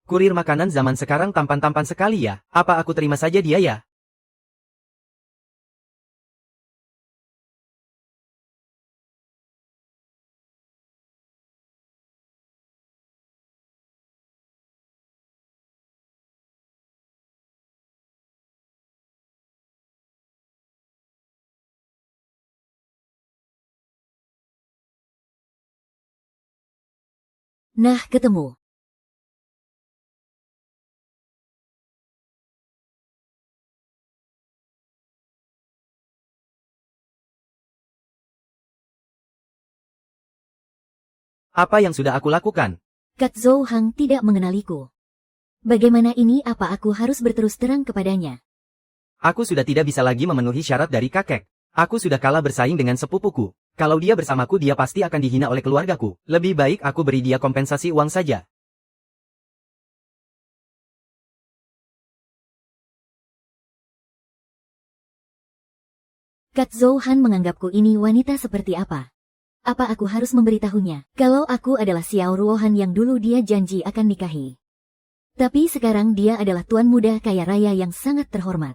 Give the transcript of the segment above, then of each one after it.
Kurir makanan zaman sekarang tampan-tampan sekali ya. Apa aku terima saja dia ya? Nah, ketemu. Apa yang sudah aku lakukan? Kak Zhou Hang tidak mengenaliku. Bagaimana ini, apa aku harus berterus terang kepadanya? Aku sudah tidak bisa lagi memenuhi syarat dari kakek. Aku sudah kalah bersaing dengan sepupuku. Kalau dia bersamaku dia pasti akan dihina oleh keluargaku. Lebih baik aku beri dia kompensasi uang saja. Kak Zhou Han menganggapku ini wanita seperti apa? Apa aku harus memberitahunya kalau aku adalah Xiao Ruohan yang dulu dia janji akan nikahi? Tapi sekarang dia adalah tuan muda kaya raya yang sangat terhormat.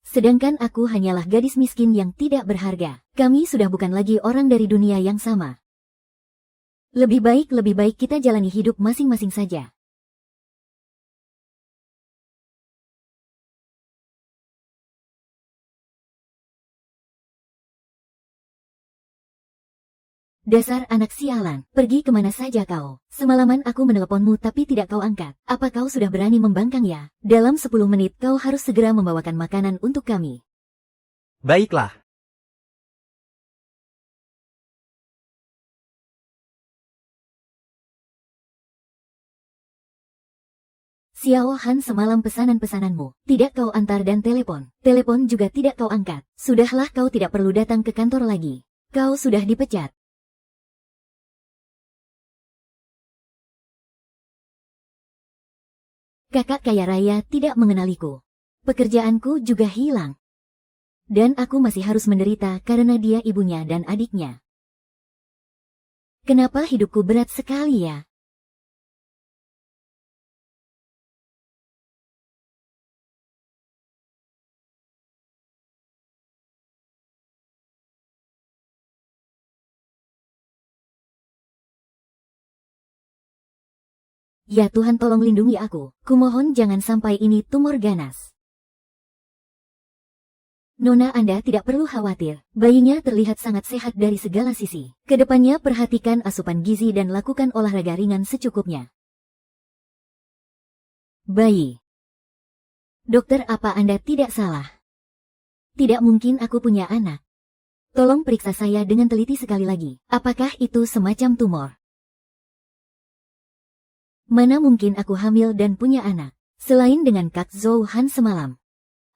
Sedangkan aku hanyalah gadis miskin yang tidak berharga. Kami sudah bukan lagi orang dari dunia yang sama. Lebih baik kita jalani hidup masing-masing saja. Dasar anak sialan, pergi kemana saja kau? Semalaman aku meneleponmu tapi tidak kau angkat. Apa kau sudah berani membangkang ya? Dalam 10 menit kau harus segera membawakan makanan untuk kami. Baiklah. Xiao Han, semalam pesanan-pesananmu tidak kau antar dan telepon juga tidak kau angkat. Sudahlah, kau tidak perlu datang ke kantor lagi. Kau sudah dipecat. Kakak kaya raya tidak mengenaliku. Pekerjaanku juga hilang. Dan aku masih harus menderita karena dia ibunya dan adiknya. Kenapa hidupku berat sekali ya? Ya Tuhan, tolong lindungi aku. Kumohon jangan sampai ini tumor ganas. Nona, Anda tidak perlu khawatir. Bayinya terlihat sangat sehat dari segala sisi. Kedepannya perhatikan asupan gizi dan lakukan olahraga ringan secukupnya. Bayi. Dokter, apa Anda tidak salah? Tidak mungkin aku punya anak. Tolong periksa saya dengan teliti sekali lagi. Apakah itu semacam tumor? Mana mungkin aku hamil dan punya anak? Selain dengan Kak Zhou Han semalam.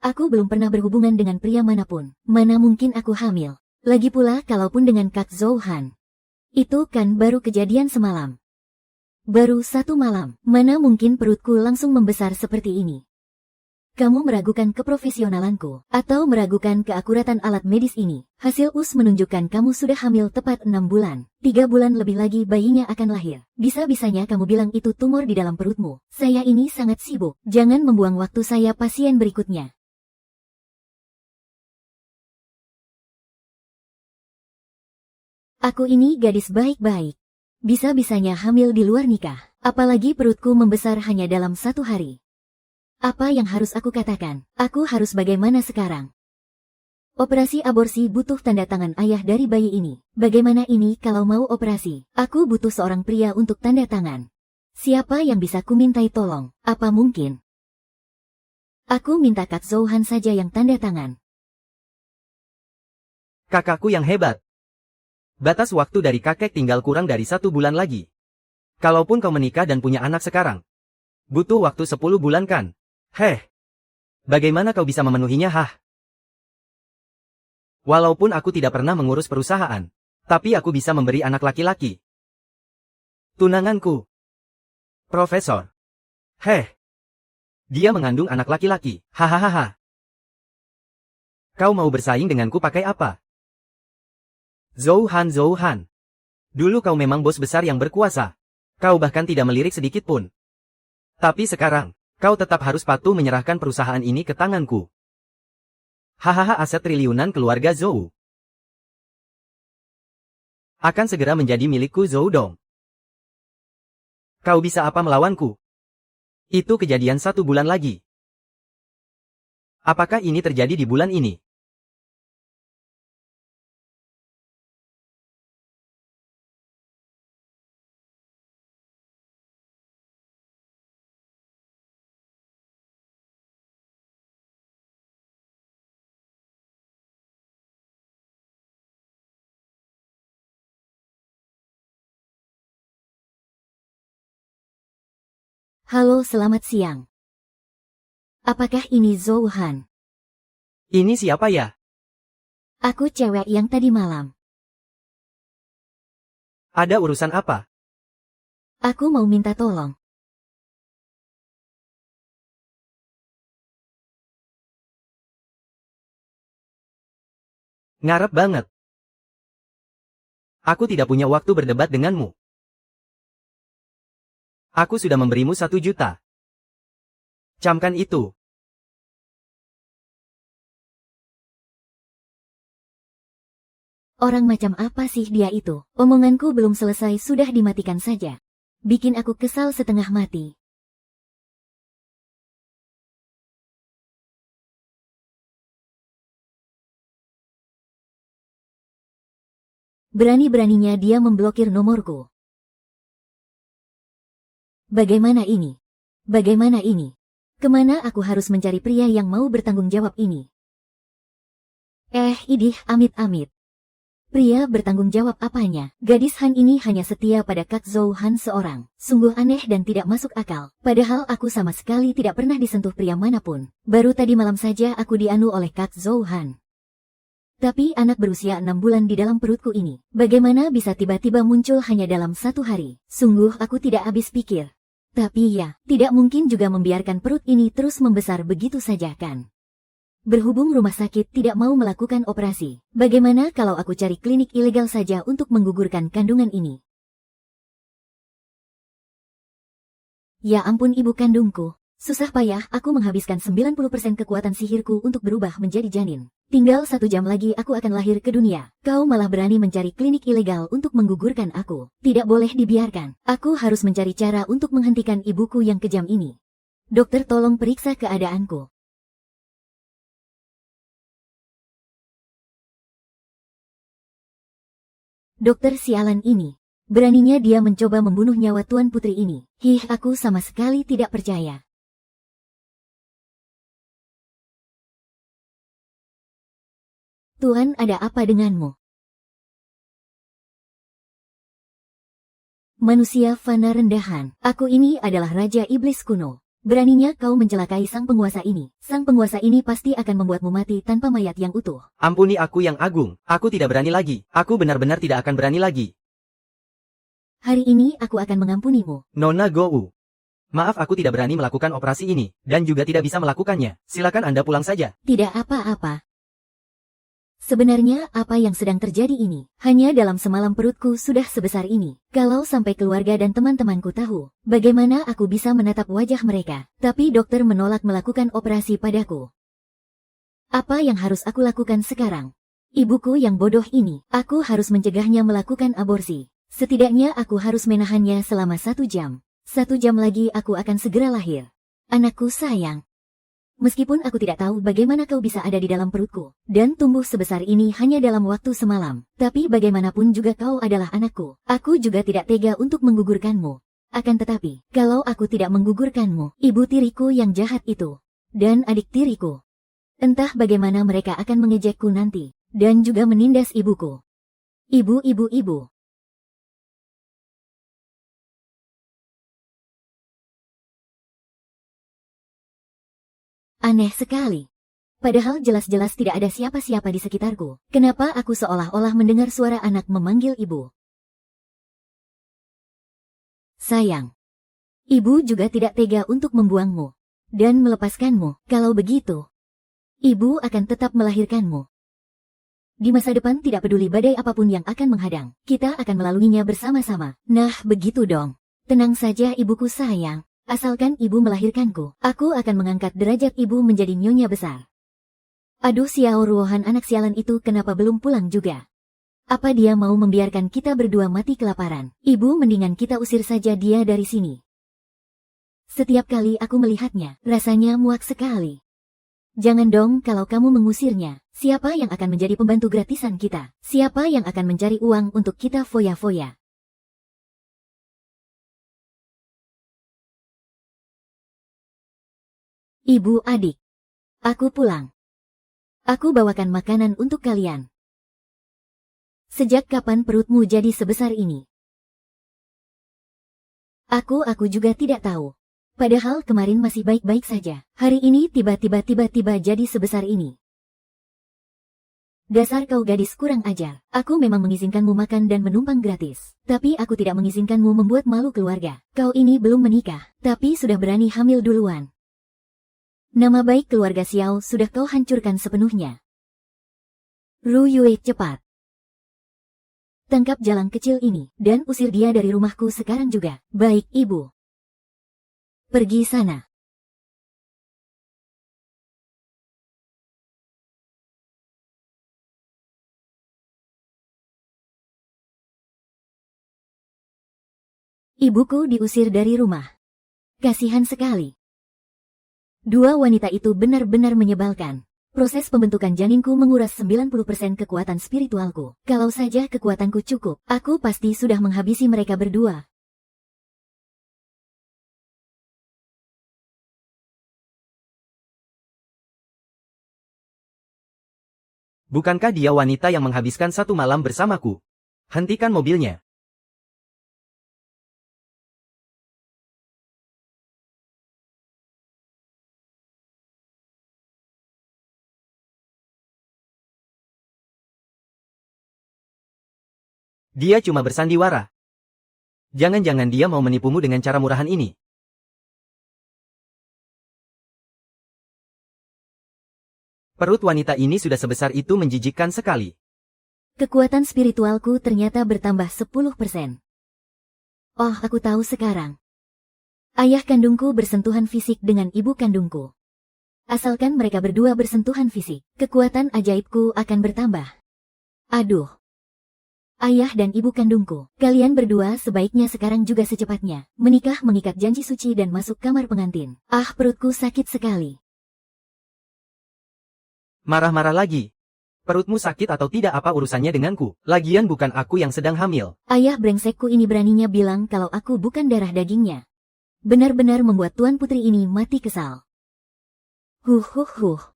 Aku belum pernah berhubungan dengan pria manapun. Mana mungkin aku hamil? Lagi pula kalaupun dengan Kak Zhou Han. Itu kan baru kejadian semalam. Baru 1 malam. Mana mungkin perutku langsung membesar seperti ini? Kamu meragukan keprofesionalanku, atau meragukan keakuratan alat medis ini. Hasil US menunjukkan kamu sudah hamil tepat 6 bulan. 3 bulan lebih lagi bayinya akan lahir. Bisa-bisanya kamu bilang itu tumor di dalam perutmu. Saya ini sangat sibuk. Jangan membuang waktu saya pasien berikutnya. Aku ini gadis baik-baik. Bisa-bisanya hamil di luar nikah. Apalagi perutku membesar hanya dalam 1 hari. Apa yang harus aku katakan? Aku harus bagaimana sekarang? Operasi aborsi butuh tanda tangan ayah dari bayi ini. Bagaimana ini kalau mau operasi? Aku butuh seorang pria untuk tanda tangan. Siapa yang bisa kumintai tolong? Apa mungkin? Aku minta Kak Zhou Han saja yang tanda tangan. Kakakku yang hebat. Batas waktu dari kakek tinggal kurang dari 1 bulan lagi. Kalaupun kau menikah dan punya anak sekarang, butuh waktu 10 bulan kan? Heh. Bagaimana kau bisa memenuhinya, hah? Walaupun aku tidak pernah mengurus perusahaan, tapi aku bisa memberi anak laki-laki. Tunanganku. Profesor. Heh. Dia mengandung anak laki-laki. Hahaha. Kau mau bersaing denganku pakai apa? Zhou Han, Zhou Han. Dulu kau memang bos besar yang berkuasa. Kau bahkan tidak melirik sedikit pun. Tapi sekarang, kau tetap harus patuh menyerahkan perusahaan ini ke tanganku. Hahaha, aset triliunan keluarga Zhou akan segera menjadi milikku Zhou Dong. Kau bisa apa melawanku? Itu kejadian 1 bulan lagi. Apakah ini terjadi di bulan ini? Halo, selamat siang. Apakah ini Zhou Han? Ini siapa ya? Aku cewek yang tadi malam. Ada urusan apa? Aku mau minta tolong. Ngarep banget. Aku tidak punya waktu berdebat denganmu. Aku sudah memberimu 1 juta. Camkan itu. Orang macam apa sih dia itu? Omonganku belum selesai sudah dimatikan saja. Bikin aku kesal setengah mati. Berani-beraninya dia memblokir nomorku. Bagaimana ini? Bagaimana ini? Kemana aku harus mencari pria yang mau bertanggung jawab ini? Idih, amit-amit. Pria bertanggung jawab apanya? Gadis Han ini hanya setia pada Kak Zhou Han seorang. Sungguh aneh dan tidak masuk akal. Padahal aku sama sekali tidak pernah disentuh pria manapun. Baru tadi malam saja aku dianu oleh Kak Zhou Han. Tapi anak berusia 6 bulan di dalam perutku ini, bagaimana bisa tiba-tiba muncul hanya dalam 1 hari? Sungguh aku tidak habis pikir. Tapi ya, tidak mungkin juga membiarkan perut ini terus membesar begitu saja kan? Berhubung rumah sakit tidak mau melakukan operasi, bagaimana kalau aku cari klinik ilegal saja untuk menggugurkan kandungan ini? Ya ampun ibu kandungku, susah payah aku menghabiskan 90% kekuatan sihirku untuk berubah menjadi janin. Tinggal 1 jam lagi aku akan lahir ke dunia. Kau malah berani mencari klinik ilegal untuk menggugurkan aku. Tidak boleh dibiarkan. Aku harus mencari cara untuk menghentikan ibuku yang kejam ini. Dokter, tolong periksa keadaanku. Dokter sialan ini. Beraninya dia mencoba membunuh nyawa Tuan Putri ini. Aku sama sekali tidak percaya. Tuan, ada apa denganmu? Manusia fana rendahan, aku ini adalah Raja Iblis kuno. Beraninya kau mencelakai sang penguasa ini. Sang penguasa ini pasti akan membuatmu mati tanpa mayat yang utuh. Ampuni aku yang agung, aku tidak berani lagi. Aku benar-benar tidak akan berani lagi. Hari ini aku akan mengampunimu. Nona Gou. Maaf, aku tidak berani melakukan operasi ini, dan juga tidak bisa melakukannya. Silakan Anda pulang saja. Tidak apa-apa. Sebenarnya apa yang sedang terjadi ini? Hanya dalam semalam perutku sudah sebesar ini. Kalau sampai keluarga dan teman-temanku tahu, bagaimana aku bisa menatap wajah mereka? Tapi dokter menolak melakukan operasi padaku. Apa yang harus aku lakukan sekarang? Ibuku yang bodoh ini, aku harus mencegahnya melakukan aborsi. Setidaknya aku harus menahannya selama 1 jam. 1 jam lagi aku akan segera lahir. Anakku sayang. Meskipun aku tidak tahu bagaimana kau bisa ada di dalam perutku, dan tumbuh sebesar ini hanya dalam waktu semalam, tapi bagaimanapun juga kau adalah anakku. Aku juga tidak tega untuk menggugurkanmu. Akan tetapi, kalau aku tidak menggugurkanmu, ibu tiriku yang jahat itu, dan adik tiriku, entah bagaimana mereka akan mengejekku nanti, dan juga menindas ibuku. Ibu. Aneh sekali. Padahal jelas-jelas tidak ada siapa-siapa di sekitarku. Kenapa aku seolah-olah mendengar suara anak memanggil ibu? Sayang. Ibu juga tidak tega untuk membuangmu dan melepaskanmu. Kalau begitu, ibu akan tetap melahirkanmu. Di masa depan tidak peduli badai apapun yang akan menghadang, kita akan melaluinya bersama-sama. Nah, begitu dong. Tenang saja ibuku sayang. Asalkan ibu melahirkanku, aku akan mengangkat derajat ibu menjadi nyonya besar. Aduh, Xiao Ruohan anak sialan itu kenapa belum pulang juga? Apa dia mau membiarkan kita berdua mati kelaparan? Ibu, mendingan kita usir saja dia dari sini. Setiap kali aku melihatnya, rasanya muak sekali. Jangan dong, kalau kamu mengusirnya, siapa yang akan menjadi pembantu gratisan kita? Siapa yang akan mencari uang untuk kita foya-foya? Ibu, adik. Aku pulang. Aku bawakan makanan untuk kalian. Sejak kapan perutmu jadi sebesar ini? Aku juga tidak tahu. Padahal kemarin masih baik-baik saja. Hari ini tiba-tiba jadi sebesar ini. Dasar kau gadis kurang ajar. Aku memang mengizinkanmu makan dan menumpang gratis. Tapi aku tidak mengizinkanmu membuat malu keluarga. Kau ini belum menikah, tapi sudah berani hamil duluan. Nama baik keluarga Xiao sudah kau hancurkan sepenuhnya. Ru Yue, cepat. Tangkap jalang kecil ini, dan usir dia dari rumahku sekarang juga. Baik, ibu. Pergi sana. Ibuku diusir dari rumah. Kasihan sekali. Dua wanita itu benar-benar menyebalkan. Proses pembentukan janinku menguras 90% kekuatan spiritualku. Kalau saja kekuatanku cukup, aku pasti sudah menghabisi mereka berdua. Bukankah dia wanita yang menghabiskan satu malam bersamaku? Hentikan mobilnya. Dia cuma bersandiwara. Jangan-jangan dia mau menipumu dengan cara murahan ini. Perut wanita ini sudah sebesar itu, menjijikkan sekali. Kekuatan spiritualku ternyata bertambah 10%. Oh, aku tahu sekarang. Ayah kandungku bersentuhan fisik dengan ibu kandungku. Asalkan mereka berdua bersentuhan fisik, kekuatan ajaibku akan bertambah. Aduh. Ayah dan ibu kandungku, kalian berdua sebaiknya sekarang juga secepatnya menikah, mengikat janji suci dan masuk kamar pengantin. Ah, perutku sakit sekali. Marah-marah lagi. Perutmu sakit atau tidak, apa urusannya denganku? Lagian bukan aku yang sedang hamil. Ayah brengsekku ini beraninya bilang kalau aku bukan darah dagingnya. Benar-benar membuat Tuan Putri ini mati kesal.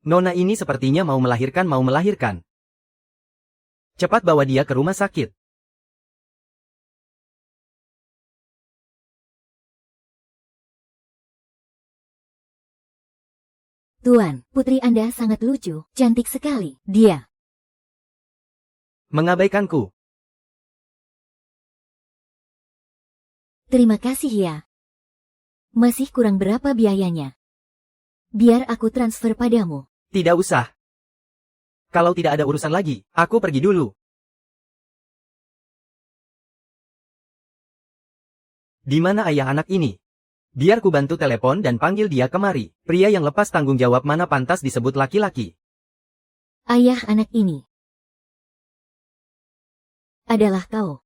Nona ini sepertinya mau melahirkan. Cepat bawa dia ke rumah sakit. Tuan, putri Anda sangat lucu, cantik sekali. Dia mengabaikanku. Terima kasih ya. Masih kurang berapa biayanya? Biar aku transfer padamu. Tidak usah. Kalau tidak ada urusan lagi, aku pergi dulu. Di mana ayah anak ini? Biar ku bantu telepon dan panggil dia kemari. Pria yang lepas tanggung jawab mana pantas disebut laki-laki? Ayah anak ini adalah kau.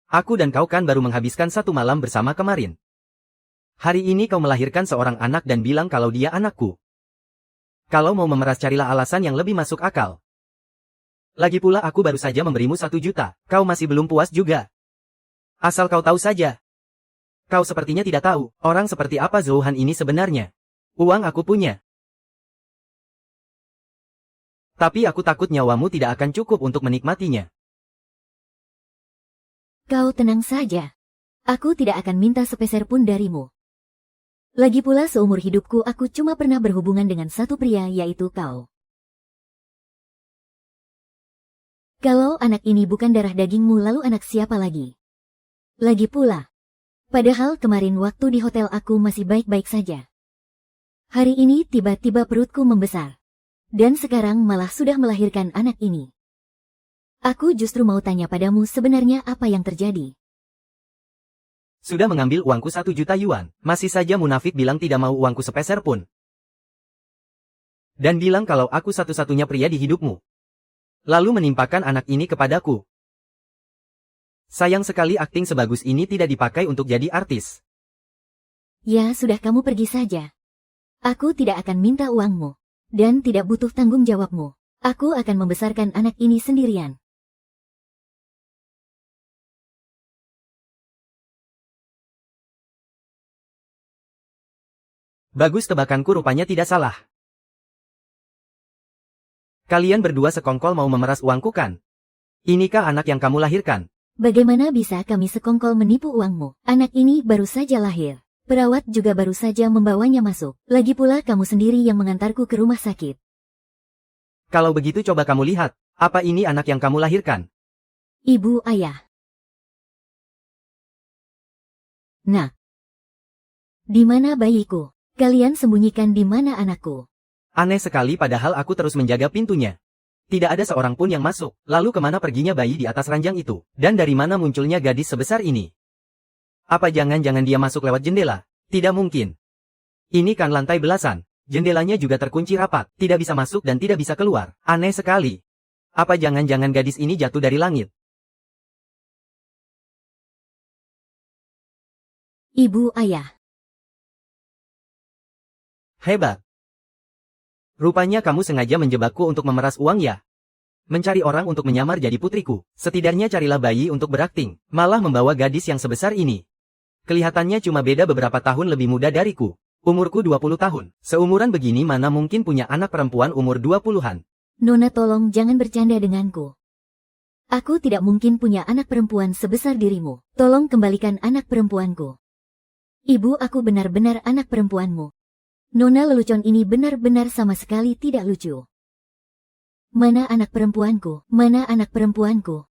Aku dan kau kan baru menghabiskan satu malam bersama kemarin. Hari ini kau melahirkan seorang anak dan bilang kalau dia anakku. Kalau mau memeras, carilah alasan yang lebih masuk akal. Lagi pula aku baru saja memberimu 1 juta, kau masih belum puas juga. Asal kau tahu saja. Kau sepertinya tidak tahu, orang seperti apa Zhou Han ini sebenarnya. Uang aku punya. Tapi aku takut nyawamu tidak akan cukup untuk menikmatinya. Kau tenang saja. Aku tidak akan minta sepeser pun darimu. Lagi pula seumur hidupku aku cuma pernah berhubungan dengan satu pria, yaitu kau. Kalau anak ini bukan darah dagingmu, lalu anak siapa lagi? Lagi pula, padahal kemarin waktu di hotel aku masih baik-baik saja. Hari ini tiba-tiba perutku membesar. Dan sekarang malah sudah melahirkan anak ini. Aku justru mau tanya padamu sebenarnya apa yang terjadi. Sudah mengambil uangku 1 juta yuan, masih saja munafik bilang tidak mau uangku sepeser pun. Dan bilang kalau aku satu-satunya pria di hidupmu. Lalu menimpakan anak ini kepadaku. Sayang sekali akting sebagus ini tidak dipakai untuk jadi artis. Ya sudah, kamu pergi saja. Aku tidak akan minta uangmu. Dan tidak butuh tanggung jawabmu. Aku akan membesarkan anak ini sendirian. Bagus, tebakanku rupanya tidak salah. Kalian berdua sekongkol mau memeras uangku kan? Inikah anak yang kamu lahirkan? Bagaimana bisa kami sekongkol menipu uangmu? Anak ini baru saja lahir. Perawat juga baru saja membawanya masuk. Lagi pula kamu sendiri yang mengantarku ke rumah sakit. Kalau begitu coba kamu lihat, apa ini anak yang kamu lahirkan? Ibu, ayah. Nah. Di mana bayiku? Kalian sembunyikan di mana anakku? Aneh sekali, padahal aku terus menjaga pintunya. Tidak ada seorang pun yang masuk. Lalu kemana perginya bayi di atas ranjang itu? Dan dari mana munculnya gadis sebesar ini? Apa jangan-jangan dia masuk lewat jendela? Tidak mungkin. Ini kan lantai belasan. Jendelanya juga terkunci rapat. Tidak bisa masuk dan tidak bisa keluar. Aneh sekali. Apa jangan-jangan gadis ini jatuh dari langit? Ibu, ayah. Hebat. Rupanya kamu sengaja menjebakku untuk memeras uang ya? Mencari orang untuk menyamar jadi putriku. Setidaknya carilah bayi untuk berakting. Malah membawa gadis yang sebesar ini. Kelihatannya cuma beda beberapa tahun lebih muda dariku. Umurku 20 tahun. Seumuran begini mana mungkin punya anak perempuan umur 20-an. Nona, tolong jangan bercanda denganku. Aku tidak mungkin punya anak perempuan sebesar dirimu. Tolong kembalikan anak perempuanku. Ibu, aku benar-benar anak perempuanmu. Nona lelucon ini benar-benar sama sekali tidak lucu. Mana anak perempuanku? Mana anak perempuanku?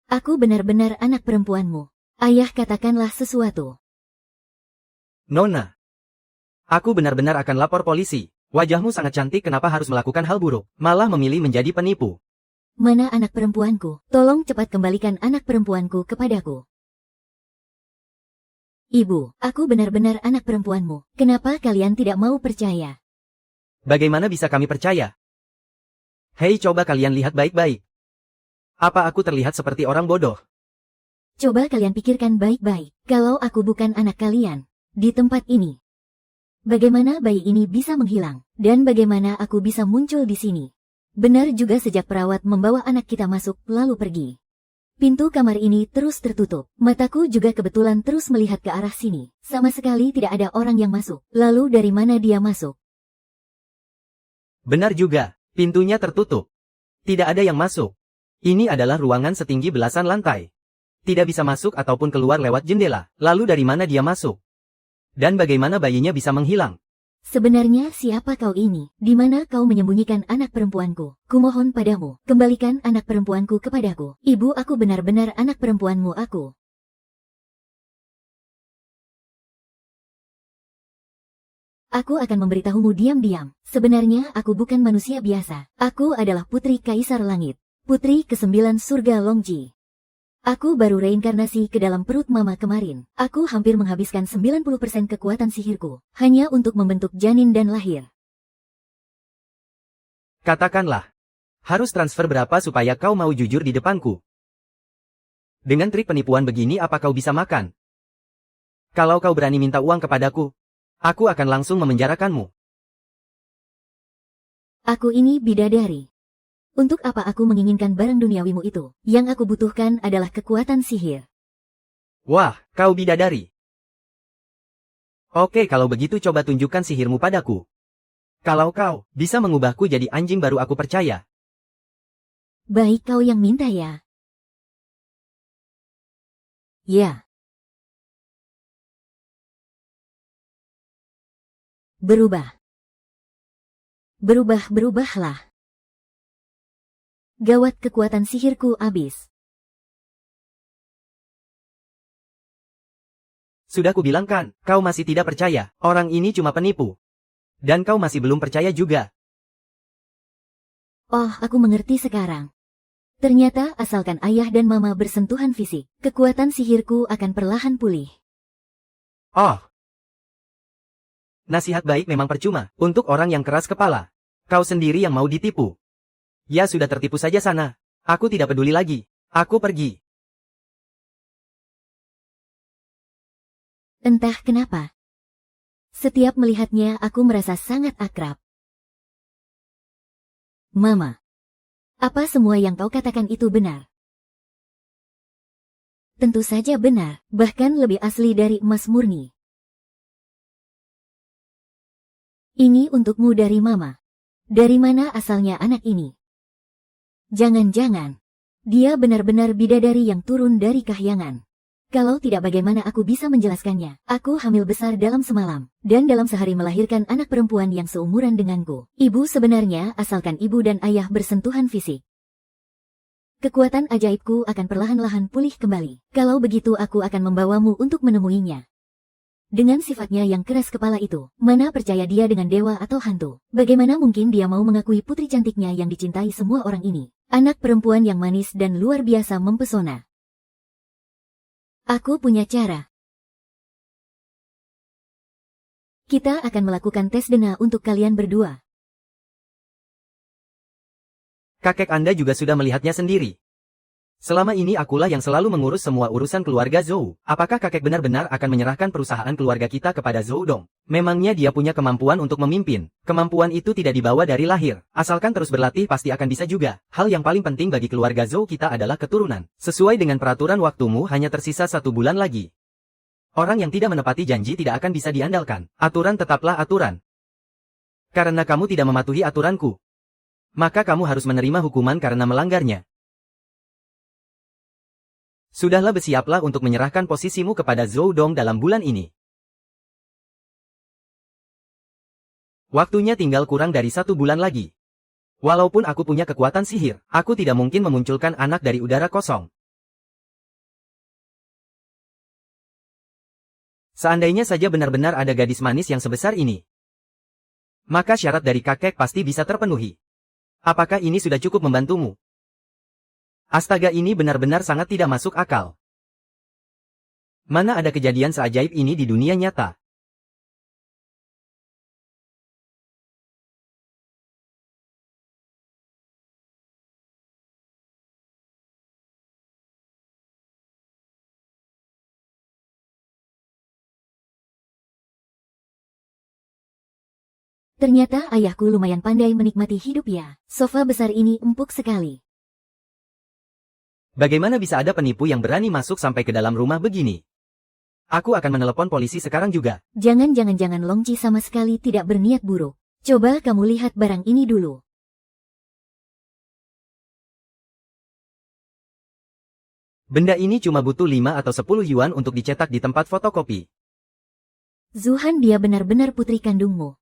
Aku benar-benar anak perempuanmu. Ayah, katakanlah sesuatu. Nona. Aku benar-benar akan lapor polisi. Wajahmu sangat cantik, kenapa harus melakukan hal buruk? Malah memilih menjadi penipu. Mana anak perempuanku? Tolong cepat kembalikan anak perempuanku kepadaku. Ibu, aku benar-benar anak perempuanmu. Kenapa kalian tidak mau percaya? Bagaimana bisa kami percaya? Hei, coba kalian lihat baik-baik. Apa aku terlihat seperti orang bodoh? Coba kalian pikirkan baik-baik. Kalau aku bukan anak kalian, di tempat ini. Bagaimana bayi ini bisa menghilang? Dan bagaimana aku bisa muncul di sini? Benar juga, sejak perawat membawa anak kita masuk lalu pergi. Pintu kamar ini terus tertutup. Mataku juga kebetulan terus melihat ke arah sini. Sama sekali tidak ada orang yang masuk. Lalu dari mana dia masuk? Benar juga, pintunya tertutup. Tidak ada yang masuk. Ini adalah ruangan setinggi belasan lantai. Tidak bisa masuk ataupun keluar lewat jendela. Lalu dari mana dia masuk? Dan bagaimana bayinya bisa menghilang? Sebenarnya siapa kau ini? Di mana kau menyembunyikan anak perempuanku? Kumohon padamu, kembalikan anak perempuanku kepadaku. Ibu, aku benar-benar anak perempuanmu aku. Aku akan memberitahumu diam-diam. Sebenarnya aku bukan manusia biasa. Aku adalah Putri Kaisar Langit. Putri ke-9 Surga Longji. Aku baru reinkarnasi ke dalam perut mama kemarin. Aku hampir menghabiskan 90% kekuatan sihirku, hanya untuk membentuk janin dan lahir. Katakanlah. Harus transfer berapa supaya kau mau jujur di depanku? Dengan trik penipuan begini apa kau bisa makan? Kalau kau berani minta uang kepadaku, aku akan langsung memenjarakanmu. Aku ini bidadari. Untuk apa aku menginginkan barang duniawimu itu? Yang aku butuhkan adalah kekuatan sihir. Wah, kau bidadari. Oke, kalau begitu coba tunjukkan sihirmu padaku. Kalau kau bisa mengubahku jadi anjing baru aku percaya. Baik, kau yang minta ya. Ya. Berubah. Berubahlah. Gawat, kekuatan sihirku habis. Sudah kubilang kan, kau masih tidak percaya. Orang ini cuma penipu. Dan kau masih belum percaya juga. Oh, aku mengerti sekarang. Ternyata asalkan ayah dan mama bersentuhan fisik, kekuatan sihirku akan perlahan pulih. Oh. Nasihat baik memang percuma, untuk orang yang keras kepala. Kau sendiri yang mau ditipu. Ya sudah tertipu saja sana. Aku tidak peduli lagi. Aku pergi. Entah kenapa. Setiap melihatnya aku merasa sangat akrab. Mama. Apa semua yang kau katakan itu benar? Tentu saja benar, bahkan lebih asli dari emas murni. Ini untukmu dari Mama. Dari mana asalnya anak ini? Jangan-jangan, dia benar-benar bidadari yang turun dari kahyangan. Kalau tidak bagaimana aku bisa menjelaskannya? Aku hamil besar dalam semalam, dan dalam sehari melahirkan anak perempuan yang seumuran denganku. Ibu sebenarnya asalkan ibu dan ayah bersentuhan fisik. Kekuatan ajaibku akan perlahan-lahan pulih kembali. Kalau begitu aku akan membawamu untuk menemuinya. Dengan sifatnya yang keras kepala itu, mana percaya dia dengan dewa atau hantu? Bagaimana mungkin dia mau mengakui putri cantiknya yang dicintai semua orang ini? Anak perempuan yang manis dan luar biasa mempesona. Aku punya cara. Kita akan melakukan tes DNA untuk kalian berdua. Kakek Anda juga sudah melihatnya sendiri. Selama ini akulah yang selalu mengurus semua urusan keluarga Zhou. Apakah kakek benar-benar akan menyerahkan perusahaan keluarga kita kepada Zhou Dong? Memangnya dia punya kemampuan untuk memimpin? Kemampuan itu tidak dibawa dari lahir. Asalkan terus berlatih pasti akan bisa juga. Hal yang paling penting bagi keluarga Zhou kita adalah keturunan. Sesuai dengan peraturan waktumu hanya tersisa 1 bulan lagi. Orang yang tidak menepati janji tidak akan bisa diandalkan. Aturan tetaplah aturan. Karena kamu tidak mematuhi aturanku, maka kamu harus menerima hukuman karena melanggarnya. Sudahlah, bersiaplah untuk menyerahkan posisimu kepada Zhou Dong dalam bulan ini. Waktunya tinggal kurang dari 1 bulan lagi. Walaupun aku punya kekuatan sihir, aku tidak mungkin memunculkan anak dari udara kosong. Seandainya saja benar-benar ada gadis manis yang sebesar ini, maka syarat dari kakek pasti bisa terpenuhi. Apakah ini sudah cukup membantumu? Astaga, ini benar-benar sangat tidak masuk akal. Mana ada kejadian seajaib ini di dunia nyata? Ternyata ayahku lumayan pandai menikmati hidup ya. Sofa besar ini empuk sekali. Bagaimana bisa ada penipu yang berani masuk sampai ke dalam rumah begini? Aku akan menelepon polisi sekarang juga. Jangan Longji sama sekali tidak berniat buruk. Coba kamu lihat barang ini dulu. Benda ini cuma butuh 5 atau 10 yuan untuk dicetak di tempat fotokopi. Zuhan, dia benar-benar putri kandungmu.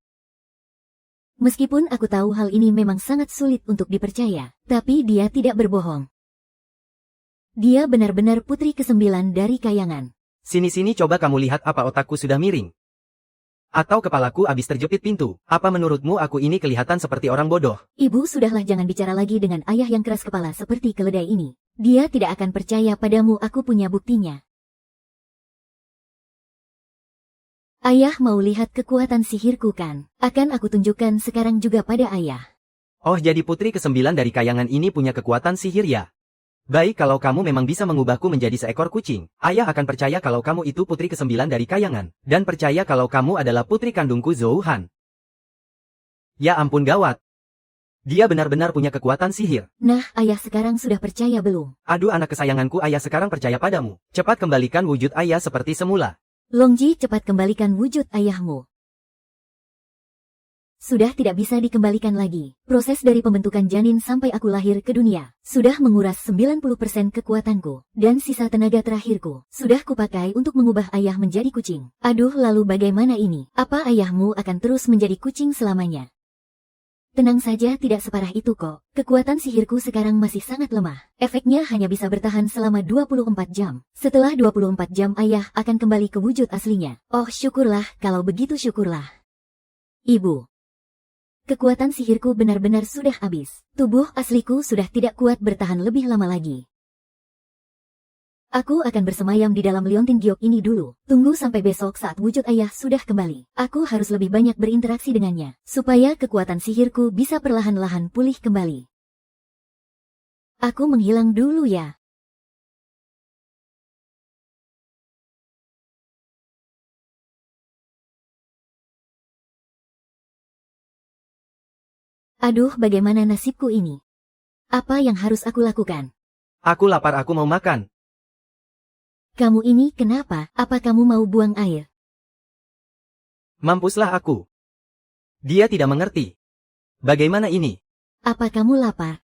Meskipun aku tahu hal ini memang sangat sulit untuk dipercaya, tapi dia tidak berbohong. Dia benar-benar putri ke-9 dari kayangan. Sini-sini, coba kamu lihat apa otakku sudah miring. Atau kepalaku habis terjepit pintu. Apa menurutmu aku ini kelihatan seperti orang bodoh? Ibu, sudahlah, jangan bicara lagi dengan ayah yang keras kepala seperti keledai ini. Dia tidak akan percaya padamu, aku punya buktinya. Ayah mau lihat kekuatan sihirku kan? Akan aku tunjukkan sekarang juga pada ayah. Oh, jadi putri ke-9 dari kayangan ini punya kekuatan sihir ya? Baik, kalau kamu memang bisa mengubahku menjadi seekor kucing, ayah akan percaya kalau kamu itu putri ke-9 dari kayangan, dan percaya kalau kamu adalah putri kandungku Zhou Han. Ya ampun, gawat. Dia benar-benar punya kekuatan sihir. Nah, ayah sekarang sudah percaya belum? Aduh, anak kesayanganku, ayah sekarang percaya padamu. Cepat kembalikan wujud ayah seperti semula. Longji, cepat kembalikan wujud ayahmu. Sudah tidak bisa dikembalikan lagi. Proses dari pembentukan janin sampai aku lahir ke dunia sudah menguras 90% kekuatanku, dan sisa tenaga terakhirku sudah kupakai untuk mengubah ayah menjadi kucing. Aduh, lalu bagaimana ini? Apa ayahmu akan terus menjadi kucing selamanya? Tenang saja, tidak separah itu kok. Kekuatan sihirku sekarang masih sangat lemah. Efeknya hanya bisa bertahan selama 24 jam. Setelah 24 jam ayah akan kembali ke wujud aslinya. Oh, syukurlah, kalau begitu syukurlah. Ibu. Kekuatan sihirku benar-benar sudah habis. Tubuh asliku sudah tidak kuat bertahan lebih lama lagi. Aku akan bersemayam di dalam liontin giok ini dulu. Tunggu sampai besok saat wujud ayah sudah kembali. Aku harus lebih banyak berinteraksi dengannya, supaya kekuatan sihirku bisa perlahan-lahan pulih kembali. Aku menghilang dulu ya. Aduh, bagaimana nasibku ini? Apa yang harus aku lakukan? Aku lapar, aku mau makan. Kamu ini kenapa? Apa kamu mau buang air? Mampuslah aku. Dia tidak mengerti. Bagaimana ini? Apa kamu lapar?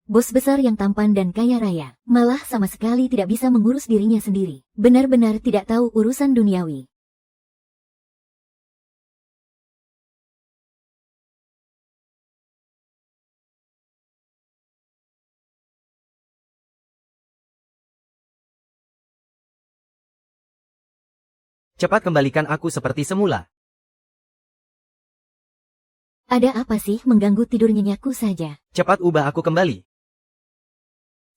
Bos besar yang tampan dan kaya raya, malah sama sekali tidak bisa mengurus dirinya sendiri. Benar-benar tidak tahu urusan duniawi. Cepat kembalikan aku seperti semula. Ada apa sih mengganggu tidur nyenyaku saja? Cepat ubah aku kembali.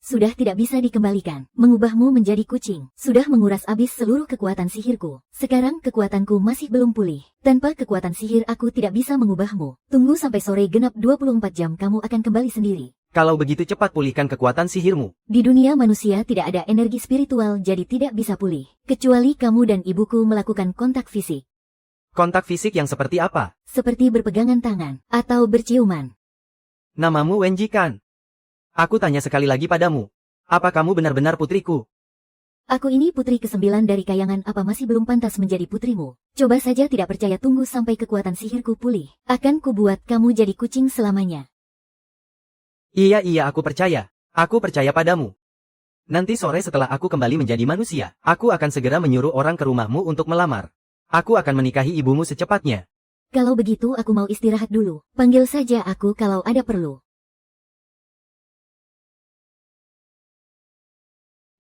Sudah tidak bisa dikembalikan. Mengubahmu menjadi kucing. Sudah menguras habis seluruh kekuatan sihirku. Sekarang kekuatanku masih belum pulih. Tanpa kekuatan sihir aku tidak bisa mengubahmu. Tunggu sampai sore genap 24 jam kamu akan kembali sendiri. Kalau begitu cepat pulihkan kekuatan sihirmu. Di dunia manusia tidak ada energi spiritual jadi tidak bisa pulih. Kecuali kamu dan ibuku melakukan kontak fisik. Kontak fisik yang seperti apa? Seperti berpegangan tangan atau berciuman. Namamu Wenji kan? Aku tanya sekali lagi padamu. Apa kamu benar-benar putriku? Aku ini putri ke-9 dari kayangan, apa masih belum pantas menjadi putrimu? Coba saja tidak percaya, tunggu sampai kekuatan sihirku pulih. Akan kubuat kamu jadi kucing selamanya. Iya aku percaya. Aku percaya padamu. Nanti sore setelah aku kembali menjadi manusia, aku akan segera menyuruh orang ke rumahmu untuk melamar. Aku akan menikahi ibumu secepatnya. Kalau begitu aku mau istirahat dulu. Panggil saja aku kalau ada perlu.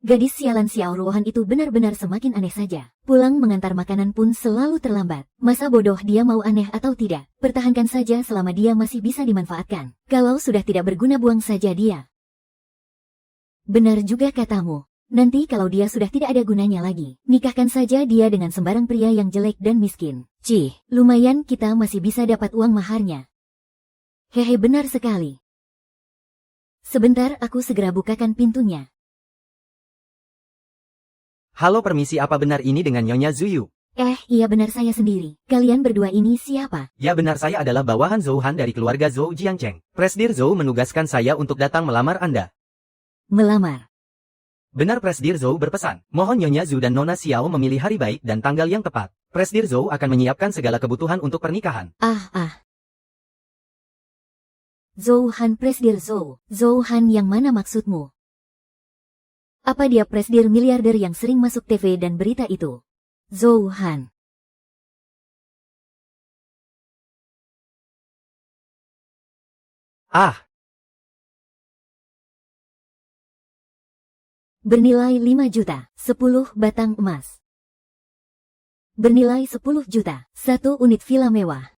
Gadis sialan Xiao Ruohan itu benar-benar semakin aneh saja. Pulang mengantar makanan pun selalu terlambat. Masa bodoh dia mau aneh atau tidak? Pertahankan saja selama dia masih bisa dimanfaatkan. Kalau sudah tidak berguna buang saja dia. Benar juga katamu. Nanti kalau dia sudah tidak ada gunanya lagi, nikahkan saja dia dengan sembarang pria yang jelek dan miskin. Cih, lumayan kita masih bisa dapat uang maharnya. Hehe, benar sekali. Sebentar, aku segera bukakan pintunya. Halo, permisi, apa benar ini dengan Nyonya Zuyu? Iya benar, saya sendiri. Kalian berdua ini siapa? Ya benar, saya adalah bawahan Zhou Han dari keluarga Zhou Jiangcheng. Presdir Zhou menugaskan saya untuk datang melamar Anda. Melamar? Benar, Presdir Zhou berpesan. Mohon Nyonya Zhu dan Nona Xiao memilih hari baik dan tanggal yang tepat. Presdir Zhou akan menyiapkan segala kebutuhan untuk pernikahan. Zhou Han, Presdir Zhou. Zhou Han yang mana maksudmu? Apa dia presdir miliarder yang sering masuk TV dan berita itu? Zhou Han. Bernilai 5 juta, 10 batang emas. Bernilai 10 juta, 1 unit villa mewah.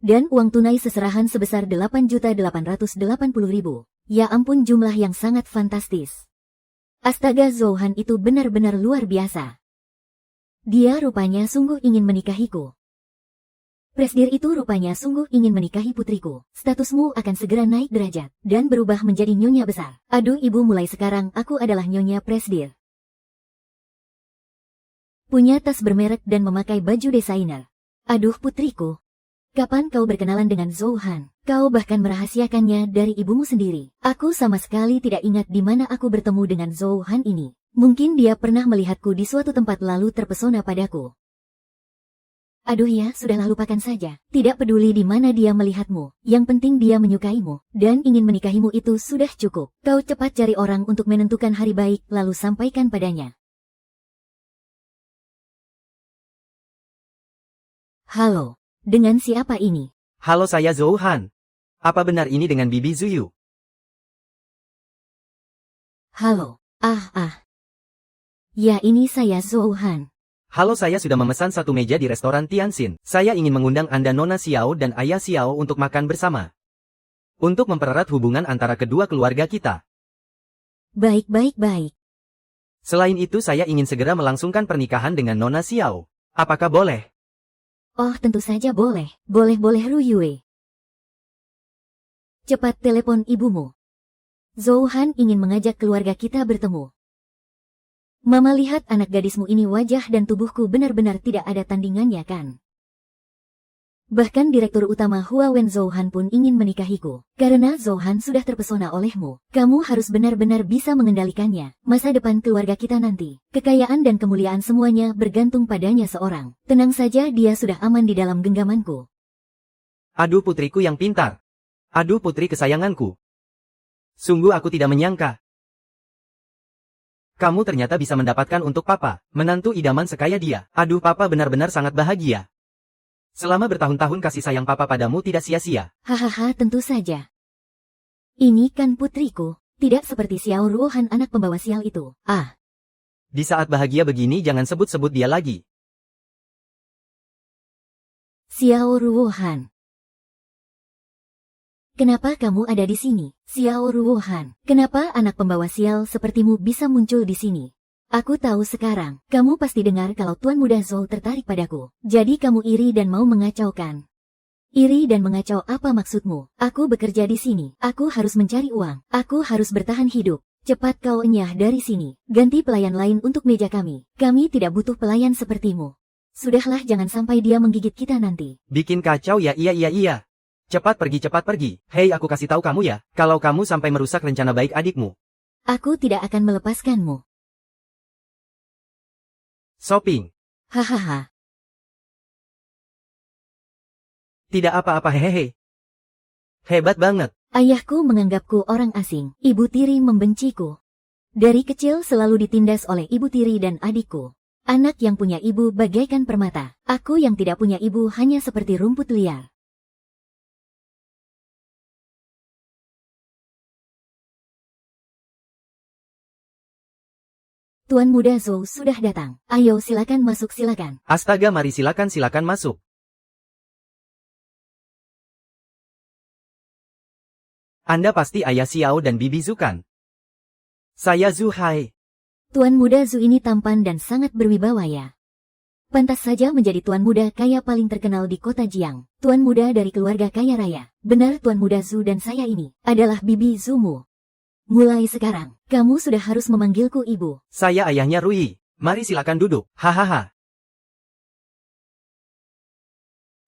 Dan uang tunai seserahan sebesar 8.880.000. Ya ampun, jumlah yang sangat fantastis. Astaga, Zhou Han itu benar-benar luar biasa. Dia rupanya sungguh ingin menikahiku. Presdir itu rupanya sungguh ingin menikahi putriku. Statusmu akan segera naik derajat dan berubah menjadi nyonya besar. Aduh ibu, mulai sekarang aku adalah nyonya Presdir. Punya tas bermerek dan memakai baju desainer. Aduh putriku. Kapan kau berkenalan dengan Zhou Han? Kau bahkan merahasiakannya dari ibumu sendiri. Aku sama sekali tidak ingat di mana aku bertemu dengan Zhou Han ini. Mungkin dia pernah melihatku di suatu tempat lalu terpesona padaku. Aduh ya, sudahlah, lupakan saja. Tidak peduli di mana dia melihatmu. Yang penting dia menyukaimu dan ingin menikahimu, itu sudah cukup. Kau cepat cari orang untuk menentukan hari baik lalu sampaikan padanya. Halo. Dengan siapa ini? Halo, saya Zhou Han. Apa benar ini dengan Bibi Zuyu? Halo. Ya, ini saya Zhou Han. Halo, saya sudah memesan satu meja di restoran Tianxin. Saya ingin mengundang Anda Nona Xiao dan Ayah Xiao untuk makan bersama. Untuk mempererat hubungan antara kedua keluarga kita. Baik. Selain itu saya ingin segera melangsungkan pernikahan dengan Nona Xiao. Apakah boleh? Oh, tentu saja boleh. Boleh Ruyue. Cepat telepon ibumu. Zhou Han ingin mengajak keluarga kita bertemu. Mama lihat anak gadismu ini, wajah dan tubuhku benar-benar tidak ada tandingannya kan? Bahkan Direktur Utama Huawen Zhou Han pun ingin menikahiku. Karena Zhou Han sudah terpesona olehmu. Kamu harus benar-benar bisa mengendalikannya. Masa depan keluarga kita nanti. Kekayaan dan kemuliaan semuanya bergantung padanya seorang. Tenang saja, dia sudah aman di dalam genggamanku. Aduh putriku yang pintar. Aduh putri kesayanganku. Sungguh aku tidak menyangka. Kamu ternyata bisa mendapatkan untuk papa, menantu idaman sekaya dia. Aduh, papa benar-benar sangat bahagia. Selama bertahun-tahun kasih sayang papa padamu tidak sia-sia. Hahaha, tentu saja. Ini kan putriku, tidak seperti Xiao Ruohan anak pembawa sial itu. Di saat bahagia begini jangan sebut-sebut dia lagi. Xiao Ruohan. Kenapa kamu ada di sini, Xiao Ruohan? Kenapa anak pembawa sial sepertimu bisa muncul di sini? Aku tahu sekarang, kamu pasti dengar kalau Tuan Muda Zhou tertarik padaku. Jadi kamu iri dan mau mengacaukan. Iri dan mengacau apa maksudmu? Aku bekerja di sini, aku harus mencari uang, aku harus bertahan hidup. Cepat kau enyah dari sini, ganti pelayan lain untuk meja kami. Kami tidak butuh pelayan sepertimu. Sudahlah, jangan sampai dia menggigit kita nanti. Bikin kacau ya, iya. Cepat pergi. Hei, aku kasih tahu kamu ya, kalau kamu sampai merusak rencana baik adikmu. Aku tidak akan melepaskanmu. Shopping. Hahaha. Tidak apa-apa, hehehe. Hebat banget. Ayahku menganggapku orang asing, ibu tiri membenciku. Dari kecil selalu ditindas oleh ibu tiri dan adikku. Anak yang punya ibu bagaikan permata, aku yang tidak punya ibu hanya seperti rumput liar. Tuan Muda Zhou sudah datang. Ayo silakan masuk, silakan. Astaga, mari silakan masuk. Anda pasti Ayah Xiao dan Bibi Zhu kan? Saya Zhu Hai. Tuan Muda Zhu ini tampan dan sangat berwibawa ya. Pantas saja menjadi tuan muda kaya paling terkenal di kota Jiang. Tuan muda dari keluarga kaya raya. Benar, Tuan Muda Zhu dan saya ini adalah Bibi Zhumu. Mulai sekarang, kamu sudah harus memanggilku ibu. Saya ayahnya Rui. Mari silakan duduk. Hahaha.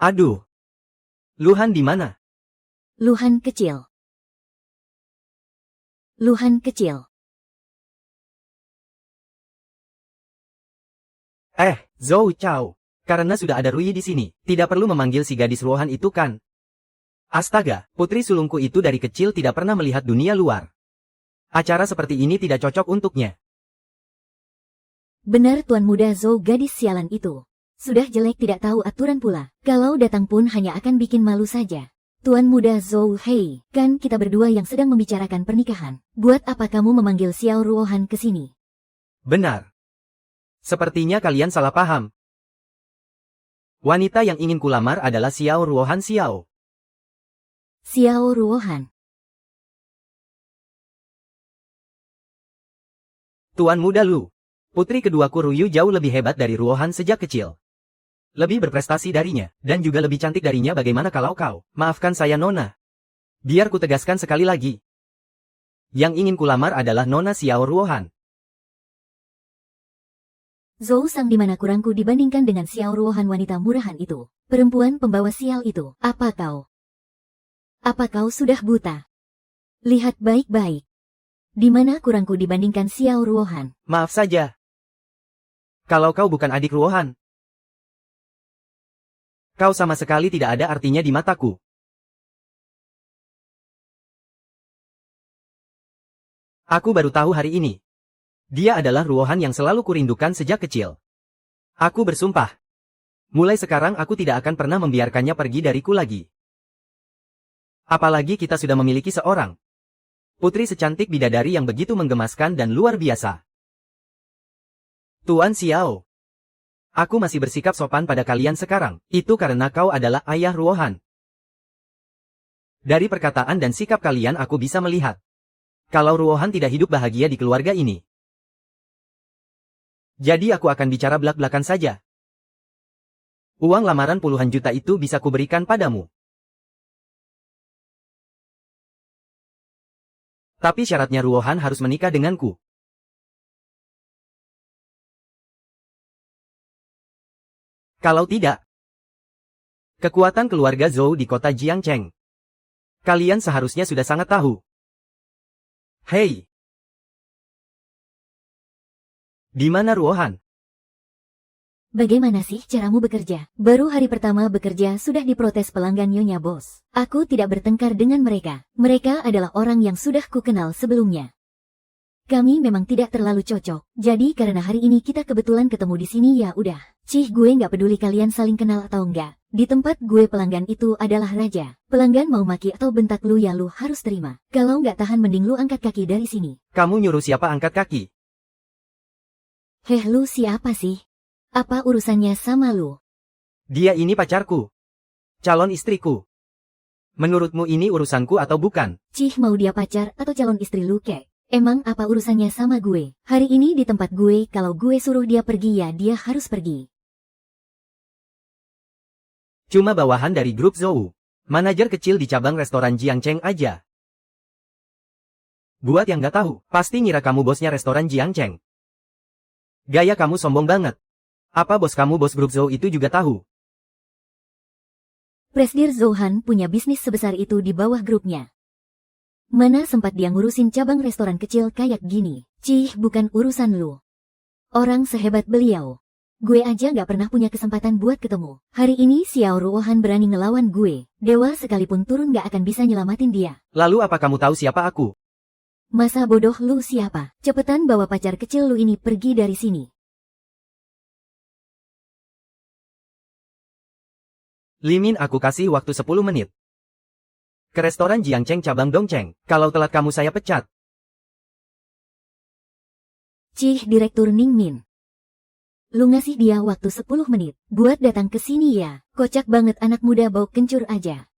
Aduh. Luhan di mana? Luhan kecil. Luhan kecil. Zhou Chao. Karena sudah ada Rui di sini, tidak perlu memanggil si gadis ruohan itu kan? Astaga, putri sulungku itu dari kecil tidak pernah melihat dunia luar. Acara seperti ini tidak cocok untuknya. Benar, Tuan Muda Zhou, gadis sialan itu. Sudah jelek tidak tahu aturan pula. Kalau datang pun hanya akan bikin malu saja. Tuan Muda Zhou, hei, kan kita berdua yang sedang membicarakan pernikahan. Buat apa kamu memanggil Xiao Ruohan ke sini? Benar. Sepertinya kalian salah paham. Wanita yang ingin kulamar adalah Xiao Ruohan Xiao. Xiao Ruohan. Tuan Muda Lu. Putri keduaku Ruyu jauh lebih hebat dari Ruohan sejak kecil. Lebih berprestasi darinya, dan juga lebih cantik darinya. Bagaimana kalau kau? Maafkan saya Nona. Biar ku tegaskan sekali lagi. Yang ingin kulamar adalah Nona Xiao Ruohan. Zhou Sang, di mana kurangku dibandingkan dengan Xiao Ruohan, wanita murahan itu? Perempuan pembawa sial itu. Apa kau sudah buta? Lihat baik-baik. Di mana kurangku dibandingkan Xiao Ruohan? Maaf saja. Kalau kau bukan adik Ruohan, kau sama sekali tidak ada artinya di mataku. Aku baru tahu hari ini. Dia adalah Ruohan yang selalu kurindukan sejak kecil. Aku bersumpah. Mulai sekarang aku tidak akan pernah membiarkannya pergi dariku lagi. Apalagi kita sudah memiliki seorang putri secantik bidadari yang begitu menggemaskan dan luar biasa. Tuan Xiao. Aku masih bersikap sopan pada kalian sekarang. Itu karena kau adalah ayah Ruohan. Dari perkataan dan sikap kalian aku bisa melihat. Kalau Ruohan tidak hidup bahagia di keluarga ini. Jadi aku akan bicara belak-belakan saja. Uang lamaran puluhan juta itu bisa kuberikan padamu. Tapi syaratnya Ruohan harus menikah denganku. Kalau tidak, kekuatan keluarga Zhou di kota Jiangcheng. Kalian seharusnya sudah sangat tahu. Hei! Di mana Ruohan? Bagaimana sih caramu bekerja? Baru hari pertama bekerja sudah diprotes pelanggan Nyonya Bos. Aku tidak bertengkar dengan mereka. Mereka adalah orang yang sudah kukenal sebelumnya. Kami memang tidak terlalu cocok. Jadi karena hari ini kita kebetulan ketemu di sini ya udah. Cih, gue nggak peduli kalian saling kenal atau enggak. Di tempat gue pelanggan itu adalah raja. Pelanggan mau maki atau bentak lu ya lu harus terima. Kalau nggak tahan mending lu angkat kaki dari sini. Kamu nyuruh siapa angkat kaki? Heh, lu siapa sih? Apa urusannya sama lu? Dia ini pacarku. Calon istriku. Menurutmu ini urusanku atau bukan? Cih, mau dia pacar atau calon istri lu kek? Emang apa urusannya sama gue? Hari ini di tempat gue, kalau gue suruh dia pergi ya dia harus pergi. Cuma bawahan dari grup Zhou. Manajer kecil di cabang restoran Jiangcheng aja. Buat yang gak tahu, pasti ngira kamu bosnya restoran Jiangcheng. Gaya kamu sombong banget. Apa bos kamu bos grup Zhou itu juga tahu? Presdir Zhouhan punya bisnis sebesar itu di bawah grupnya. Mana sempat dia ngurusin cabang restoran kecil kayak gini? Cih, bukan urusan lu. Orang sehebat beliau. Gue aja gak pernah punya kesempatan buat ketemu. Hari ini Xiao Ruohan berani ngelawan gue. Dewa sekalipun turun gak akan bisa nyelamatin dia. Lalu apa kamu tahu siapa aku? Masa bodoh lu siapa? Cepetan bawa pacar kecil lu ini pergi dari sini. Limin, aku kasih waktu 10 menit. Ke restoran Jiangcheng cabang Dongcheng. Kalau telat kamu saya pecat. Cih, Direktur Ning Min. Lu ngasih dia waktu 10 menit. Buat datang ke sini ya. Kocak banget anak muda bau kencur aja.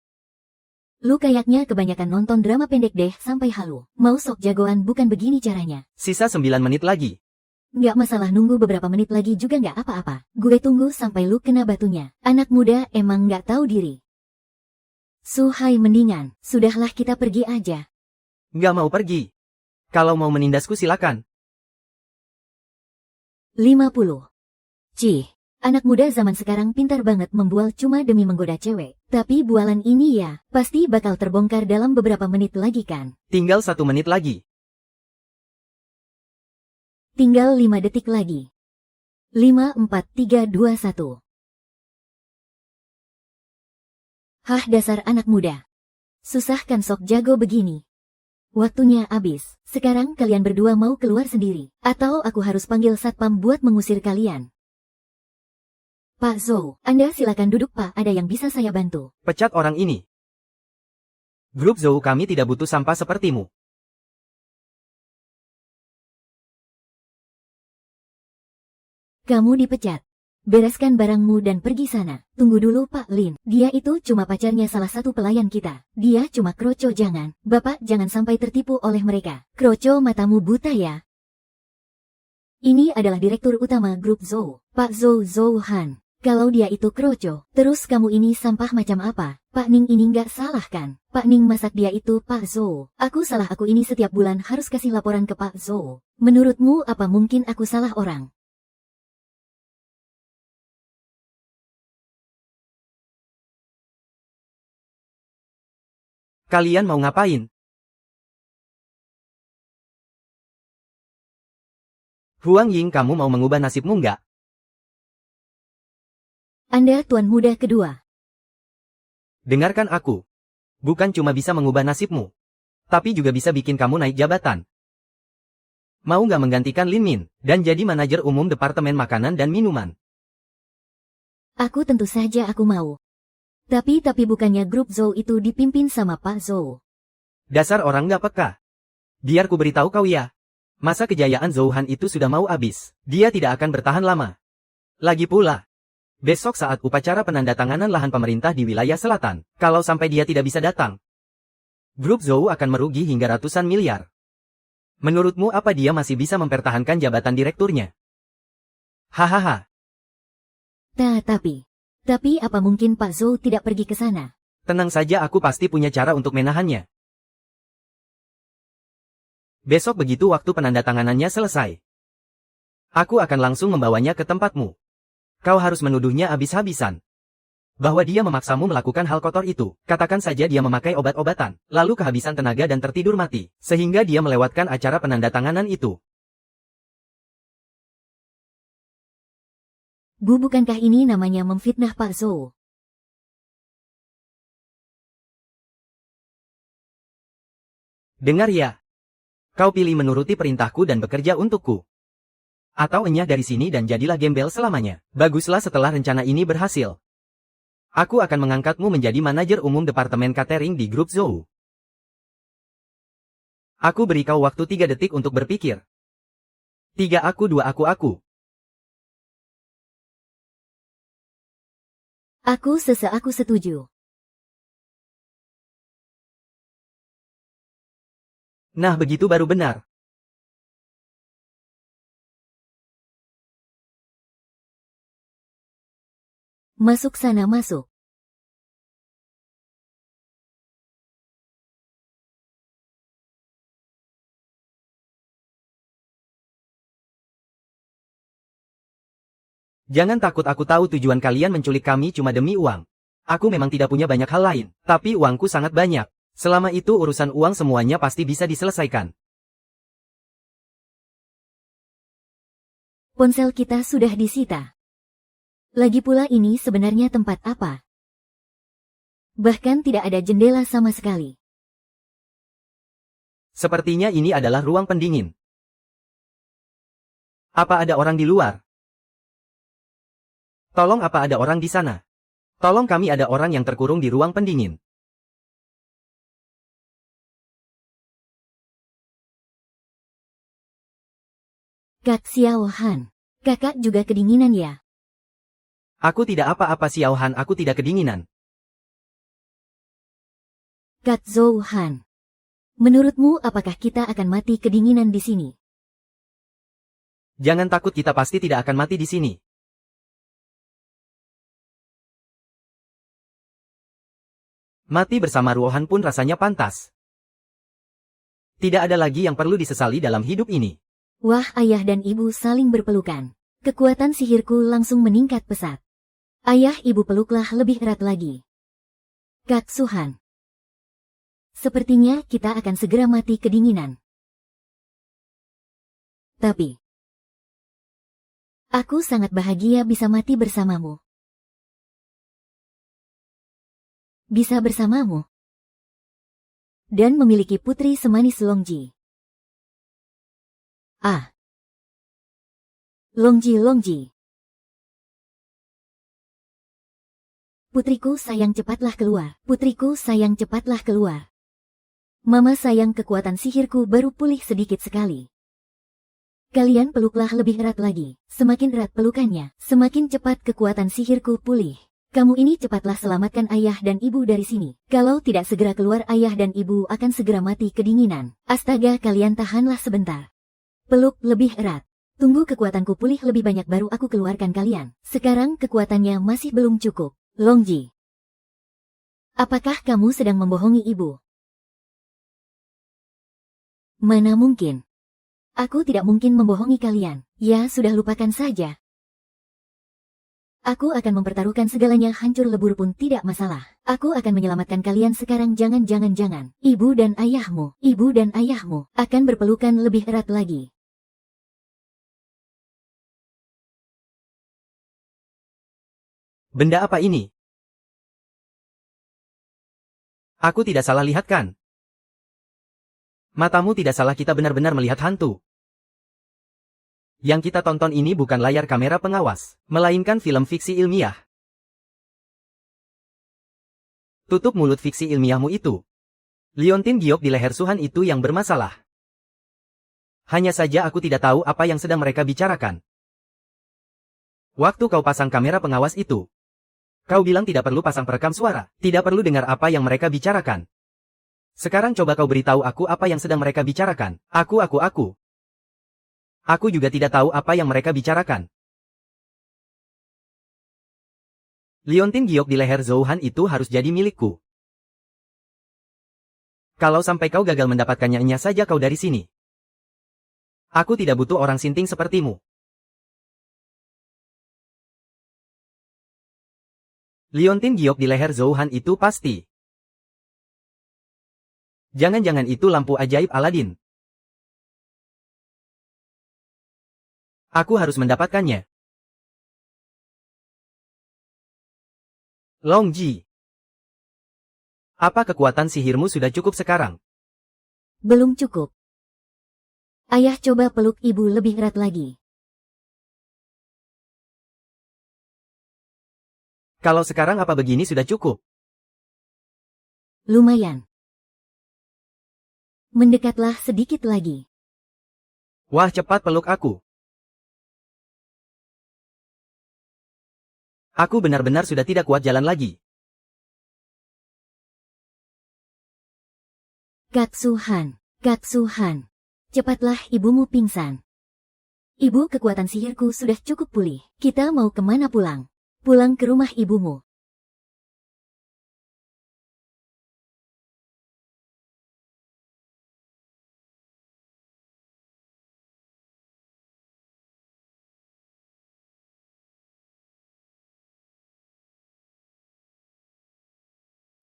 Lu kayaknya kebanyakan nonton drama pendek deh sampai halu. Mau sok jagoan bukan begini caranya. Sisa 9 menit lagi. Nggak masalah, nunggu beberapa menit lagi juga nggak apa-apa. Gue tunggu sampai lu kena batunya. Anak muda emang nggak tahu diri. Suhai, mendingan, sudahlah kita pergi aja. Nggak mau pergi. Kalau mau menindasku silakan. 50. Cih, anak muda zaman sekarang pintar banget membual cuma demi menggoda cewek. Tapi bualan ini ya, pasti bakal terbongkar dalam beberapa menit lagi kan. Tinggal 1 menit lagi. Tinggal 5 detik lagi. 5, 4, 3, 2, 1. Hah, dasar anak muda. Susah kan sok jago begini. Waktunya habis. Sekarang kalian berdua mau keluar sendiri. Atau aku harus panggil satpam buat mengusir kalian. Pak Zhou, Anda silakan duduk Pak, ada yang bisa saya bantu. Pecat orang ini. Grup Zhou kami tidak butuh sampah sepertimu. Kamu dipecat. Bereskan barangmu dan pergi sana. Tunggu dulu Pak Lin. Dia itu cuma pacarnya salah satu pelayan kita. Dia cuma kroco, jangan. Bapak jangan sampai tertipu oleh mereka. Kroco, matamu buta ya. Ini adalah direktur utama grup Zhou. Pak Zhou Zhouhan. Kalau dia itu kroco, terus kamu ini sampah macam apa? Pak Ning ini nggak salah kan? Pak Ning masak dia itu Pak Zhou. Aku salah, aku ini setiap bulan harus kasih laporan ke Pak Zhou. Menurutmu apa mungkin aku salah orang? Kalian mau ngapain? Huang Ying, kamu mau mengubah nasibmu nggak? Anda tuan muda kedua. Dengarkan aku. Bukan cuma bisa mengubah nasibmu, tapi juga bisa bikin kamu naik jabatan. Mau nggak menggantikan Lin Min, dan jadi manajer umum Departemen Makanan dan Minuman? Aku tentu saja aku mau. Tapi bukannya grup Zhou itu dipimpin sama Pak Zhou. Dasar orang nggak peka. Biar ku beritahu kau ya. Masa kejayaan Zhouhan itu sudah mau habis. Dia tidak akan bertahan lama. Lagi pula, besok saat upacara penandatanganan lahan pemerintah di wilayah selatan, kalau sampai dia tidak bisa datang, grup Zhou akan merugi hingga ratusan miliar. Menurutmu apa dia masih bisa mempertahankan jabatan direkturnya? Hahaha. Tapi apa mungkin Pak Zhou tidak pergi ke sana? Tenang saja, aku pasti punya cara untuk menahannya. Besok begitu waktu penandatanganannya selesai, aku akan langsung membawanya ke tempatmu. Kau harus menuduhnya habis-habisan bahwa dia memaksamu melakukan hal kotor itu. Katakan saja dia memakai obat-obatan, lalu kehabisan tenaga dan tertidur mati, sehingga dia melewatkan acara penandatanganan itu. Bukankah ini namanya memfitnah Pak Zhou? Dengar ya. Kau pilih menuruti perintahku dan bekerja untukku. Atau enyah dari sini dan jadilah gembel selamanya. Baguslah, setelah rencana ini berhasil, aku akan mengangkatmu menjadi manajer umum departemen catering di grup Zhou. Aku beri kau waktu 3 detik untuk berpikir. 3 aku 2 aku. Aku setuju. Nah, begitu baru benar. Masuk sana, masuk. Jangan takut, aku tahu tujuan kalian menculik kami cuma demi uang. Aku memang tidak punya banyak hal lain, tapi uangku sangat banyak. Selama itu urusan uang semuanya pasti bisa diselesaikan. Ponsel kita sudah disita. Lagi pula ini sebenarnya tempat apa? Bahkan tidak ada jendela sama sekali. Sepertinya ini adalah ruang pendingin. Apa ada orang di luar? Tolong, apa ada orang di sana? Tolong, kami ada orang yang terkurung di ruang pendingin. Kak Xiao Han, kakak juga kedinginan ya? Aku tidak apa-apa, Xiao Han, aku tidak kedinginan. Kak Zhou Han, menurutmu apakah kita akan mati kedinginan di sini? Jangan takut, kita pasti tidak akan mati di sini. Mati bersama Ruohan pun rasanya pantas. Tidak ada lagi yang perlu disesali dalam hidup ini. Wah, ayah dan ibu saling berpelukan. Kekuatan sihirku langsung meningkat pesat. Ayah ibu peluklah lebih erat lagi. Kak Suhan, sepertinya kita akan segera mati kedinginan. Tapi, aku sangat bahagia bisa mati bersamamu. Bisa bersamamu. Dan memiliki putri semanis Longji. Ah. Longji. Putriku sayang, cepatlah keluar. Putriku sayang, cepatlah keluar. Mama sayang, kekuatan sihirku baru pulih sedikit sekali. Kalian peluklah lebih erat lagi. Semakin erat pelukannya, semakin cepat kekuatan sihirku pulih. Kamu ini cepatlah selamatkan ayah dan ibu dari sini. Kalau tidak segera keluar, ayah dan ibu akan segera mati kedinginan. Astaga, kalian tahanlah sebentar. Peluk lebih erat. Tunggu kekuatanku pulih lebih banyak baru aku keluarkan kalian. Sekarang kekuatannya masih belum cukup. Longji, apakah kamu sedang membohongi ibu? Mana mungkin. Aku tidak mungkin membohongi kalian. Ya, sudah, lupakan saja. Aku akan mempertaruhkan segalanya, hancur lebur pun tidak masalah. Aku akan menyelamatkan kalian sekarang. Jangan. Ibu dan ayahmu akan berpelukan lebih erat lagi. Benda apa ini? Aku tidak salah lihat kan? Matamu tidak salah, kita benar-benar melihat hantu. Yang kita tonton ini bukan layar kamera pengawas, melainkan film fiksi ilmiah. Tutup mulut, fiksi ilmiahmu itu. Liontin giok di leher Suhan itu yang bermasalah. Hanya saja aku tidak tahu apa yang sedang mereka bicarakan. Waktu kau pasang kamera pengawas itu, kau bilang tidak perlu pasang perekam suara, tidak perlu dengar apa yang mereka bicarakan. Sekarang coba kau beritahu aku apa yang sedang mereka bicarakan. Aku juga tidak tahu apa yang mereka bicarakan. Liontin giok di leher Zhou Han itu harus jadi milikku. Kalau sampai kau gagal mendapatkannya saja kau dari sini. Aku tidak butuh orang sinting sepertimu. Liontin giok di leher Zhou Han itu pasti. Jangan-jangan itu lampu ajaib Aladin. Aku harus mendapatkannya. Long Ji. Apa kekuatan sihirmu sudah cukup sekarang? Belum cukup. Ayah coba peluk ibu lebih erat lagi. Kalau sekarang apa begini sudah cukup? Lumayan. Mendekatlah sedikit lagi. Wah, cepat peluk aku. Aku benar-benar sudah tidak kuat jalan lagi. Kak Suhan, cepatlah ibumu pingsan. Ibu, kekuatan sihirku sudah cukup pulih. Kita mau kemana pulang? Pulang ke rumah ibumu.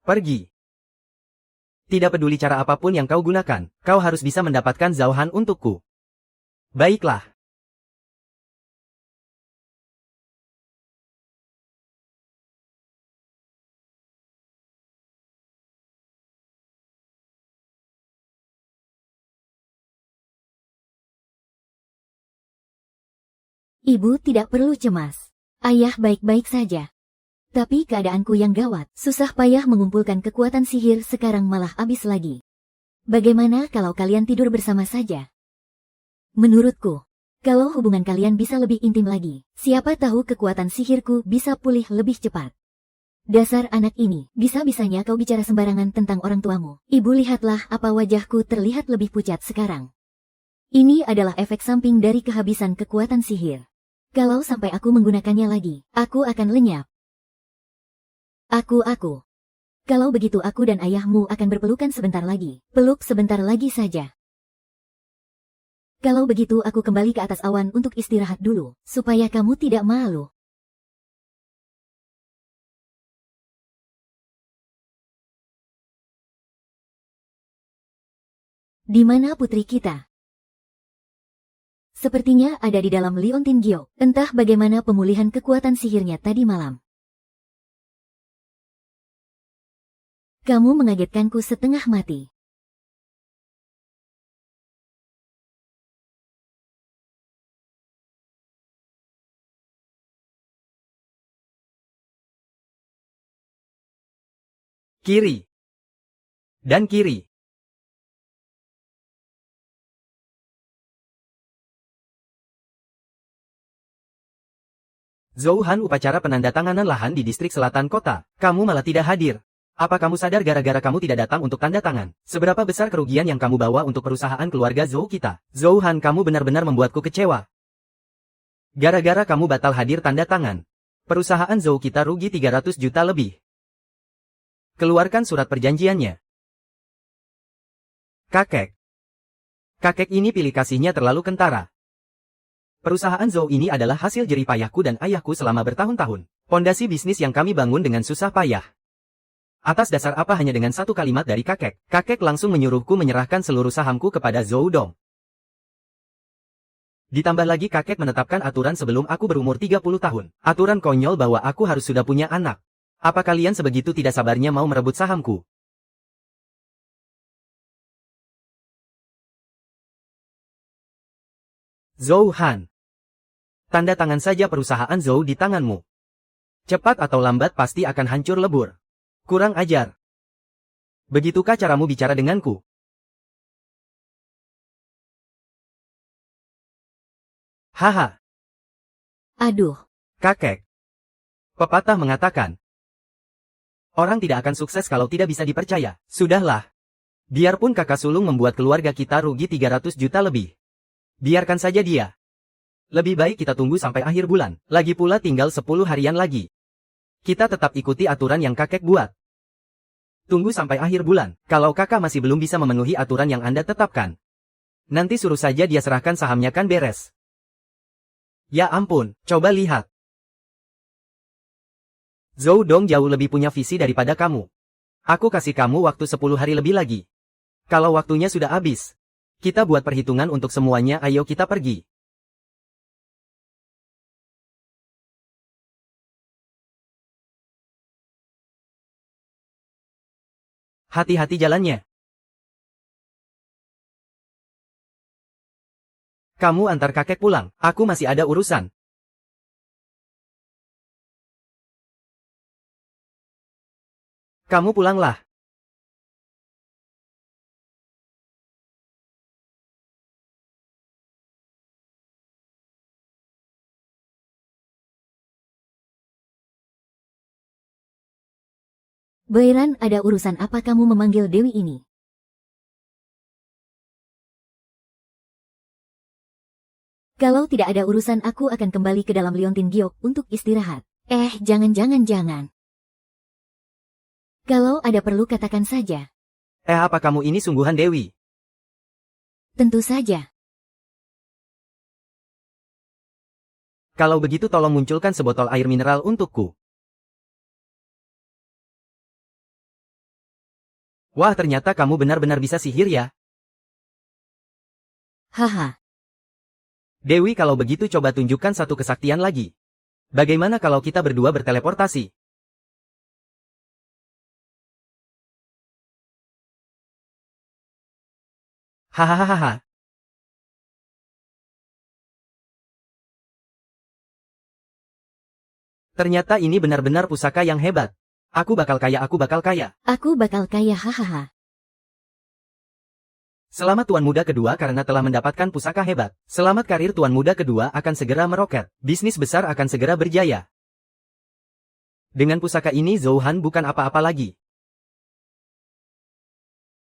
Pergi. Tidak peduli cara apapun yang kau gunakan, kau harus bisa mendapatkan Zhou Han untukku. Baiklah. Ibu tidak perlu cemas. Ayah baik-baik saja. Tapi keadaanku yang gawat, susah payah mengumpulkan kekuatan sihir sekarang malah habis lagi. Bagaimana kalau kalian tidur bersama saja? Menurutku, kalau hubungan kalian bisa lebih intim lagi, siapa tahu kekuatan sihirku bisa pulih lebih cepat. Dasar anak ini, bisa-bisanya kau bicara sembarangan tentang orang tuamu. Ibu, lihatlah apa wajahku terlihat lebih pucat sekarang. Ini adalah efek samping dari kehabisan kekuatan sihir. Kalau sampai aku menggunakannya lagi, aku akan lenyap. Aku. Kalau begitu aku dan ayahmu akan berpelukan sebentar lagi. Peluk sebentar lagi saja. Kalau begitu aku kembali ke atas awan untuk istirahat dulu, supaya kamu tidak malu. Di mana putri kita? Sepertinya ada di dalam Liontin Giok. Entah bagaimana pemulihan kekuatan sihirnya tadi malam. Kamu mengagetkanku setengah mati. Kiri. Dan kiri. Zhou Han, upacara penandatanganan lahan di distrik selatan kota. Kamu malah tidak hadir. Apa kamu sadar gara-gara kamu tidak datang untuk tanda tangan? Seberapa besar kerugian yang kamu bawa untuk perusahaan keluarga Zhou kita? Zhou Han, kamu benar-benar membuatku kecewa. Gara-gara kamu batal hadir tanda tangan, perusahaan Zhou kita rugi 300 juta lebih. Keluarkan surat perjanjiannya. Kakek ini pilih kasihnya terlalu kentara. Perusahaan Zhou ini adalah hasil jerih payahku dan ayahku selama bertahun-tahun. Pondasi bisnis yang kami bangun dengan susah payah. Atas dasar apa hanya dengan satu kalimat dari kakek langsung menyuruhku menyerahkan seluruh sahamku kepada Zhou Dong. Ditambah lagi kakek menetapkan aturan sebelum aku berumur 30 tahun. Aturan konyol bahwa aku harus sudah punya anak. Apa kalian sebegitu tidak sabarnya mau merebut sahamku? Zhou Han. Tanda tangan saja perusahaan Zhou di tanganmu. Cepat atau lambat pasti akan hancur lebur. Kurang ajar. Begitukah caramu bicara denganku? Haha. Aduh. Kakek. Pepatah mengatakan, orang tidak akan sukses kalau tidak bisa dipercaya. Sudahlah. Biarpun kakak sulung membuat keluarga kita rugi 300 juta lebih. Biarkan saja dia. Lebih baik kita tunggu sampai akhir bulan. Lagi pula tinggal 10 harian lagi. Kita tetap ikuti aturan yang kakek buat. Tunggu sampai akhir bulan. Kalau kakak masih belum bisa memenuhi aturan yang Anda tetapkan, nanti suruh saja dia serahkan sahamnya, kan beres. Ya ampun, coba lihat. Zhou Dong jauh lebih punya visi daripada kamu. Aku kasih kamu waktu 10 hari lebih lagi. Kalau waktunya sudah habis, kita buat perhitungan untuk semuanya, ayo kita pergi. Hati-hati jalannya. Kamu antar kakek pulang, aku masih ada urusan. Kamu pulanglah. Bairan, ada urusan apa kamu memanggil Dewi ini? Kalau tidak ada urusan, aku akan kembali ke dalam Liontin Giok untuk istirahat. Jangan. Kalau ada perlu katakan saja. Apa kamu ini sungguhan Dewi? Tentu saja. Kalau begitu tolong munculkan sebotol air mineral untukku. Wah, ternyata kamu benar-benar bisa sihir ya. Haha. Dewi, kalau begitu coba tunjukkan satu kesaktian lagi. Bagaimana kalau kita berdua berteleportasi? Hahaha. Ternyata ini benar-benar pusaka yang hebat. Aku bakal kaya. Aku bakal kaya, hahaha. Selamat Tuan Muda Kedua karena telah mendapatkan pusaka hebat. Selamat karir Tuan Muda Kedua akan segera meroket. Bisnis besar akan segera berjaya. Dengan pusaka ini Zhou Han bukan apa-apa lagi.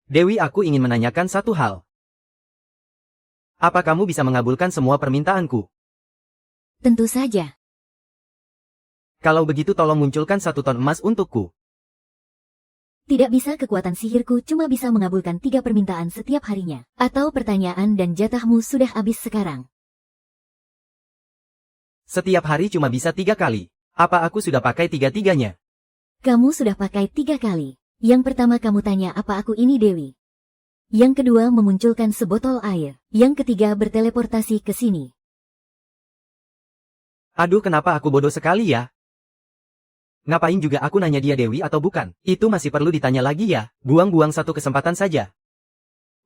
Dewi, aku ingin menanyakan satu hal. Apa kamu bisa mengabulkan semua permintaanku? Tentu saja. Kalau begitu tolong munculkan 1 ton emas untukku. Tidak bisa, kekuatan sihirku cuma bisa mengabulkan 3 permintaan setiap harinya. Atau pertanyaan dan jatahmu sudah habis sekarang. Setiap hari cuma bisa 3 kali. Apa aku sudah pakai 3-tiganya? Kamu sudah pakai 3 kali. Yang pertama kamu tanya apa aku ini Dewi. Yang kedua memunculkan sebotol air. Yang ketiga berteleportasi ke sini. Aduh, kenapa aku bodoh sekali ya? Ngapain juga aku nanya dia Dewi atau bukan? Itu masih perlu ditanya lagi ya? Buang-buang satu kesempatan saja.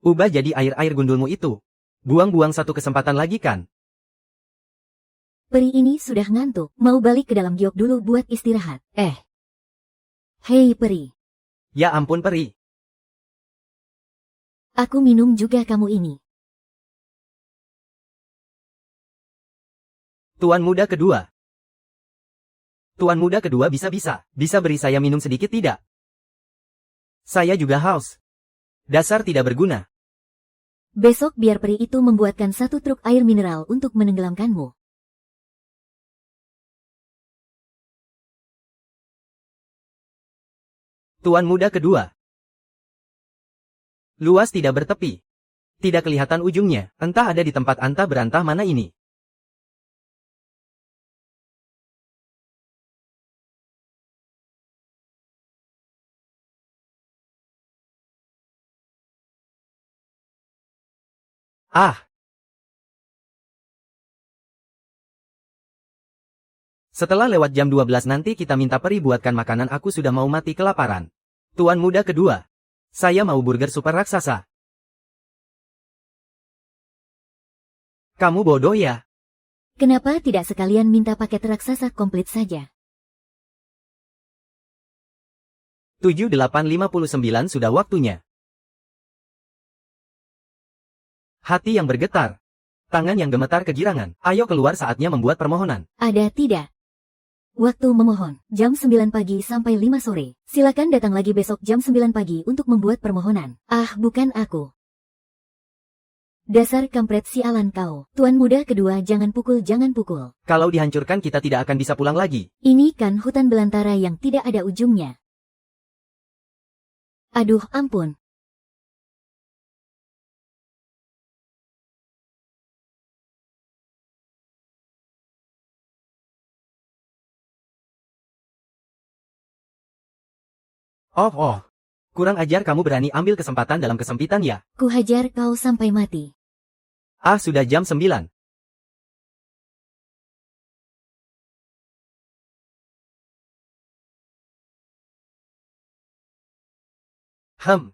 Ubah jadi air-air gundulmu itu. Buang-buang satu kesempatan lagi kan? Peri ini sudah ngantuk, mau balik ke dalam giok dulu buat istirahat. Hei peri. Ya ampun peri. Aku minum juga kamu ini. Tuan Muda Kedua. Tuan Muda Kedua, bisa beri saya minum sedikit tidak? Saya juga haus. Dasar tidak berguna. Besok biar peri itu membuatkan 1 truk air mineral untuk menenggelamkanmu. Tuan Muda Kedua. Luas tidak bertepi. Tidak kelihatan ujungnya, entah ada di tempat antah berantah mana ini. Setelah lewat jam 12 nanti kita minta peri buatkan makanan, aku sudah mau mati kelaparan. Tuan Muda Kedua. Saya mau burger super raksasa. Kamu bodoh ya? Kenapa tidak sekalian minta paket raksasa komplit saja? 7:59 sudah waktunya. Hati yang bergetar. Tangan yang gemetar kegirangan. Ayo keluar, saatnya membuat permohonan. Ada tidak? Waktu memohon, jam 9 pagi sampai 5 sore. Silakan datang lagi besok jam 9 pagi untuk membuat permohonan. Ah, bukan aku. Dasar kampret sialan kau. Tuan muda kedua, jangan pukul, jangan pukul. Kalau dihancurkan kita tidak akan bisa pulang lagi. Ini kan hutan belantara yang tidak ada ujungnya. Aduh, ampun. Oh. Kurang ajar kamu berani ambil kesempatan dalam kesempitan ya? Ku hajar kau sampai mati. Ah, sudah jam 9.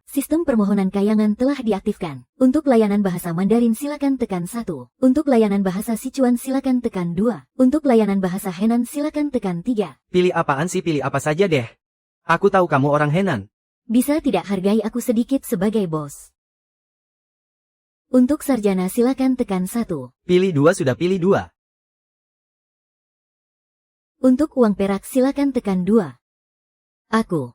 Sistem permohonan kayangan telah diaktifkan. Untuk layanan bahasa Mandarin silakan tekan 1. Untuk layanan bahasa Sichuan silakan tekan 2. Untuk layanan bahasa Henan silakan tekan 3. Pilih apaan sih, pilih apa saja deh. Aku tahu kamu orang Henan. Bisa tidak hargai aku sedikit sebagai bos? Untuk sarjana silakan tekan 1. Pilih 2 sudah, pilih 2. Untuk uang perak silakan tekan 2. Aku.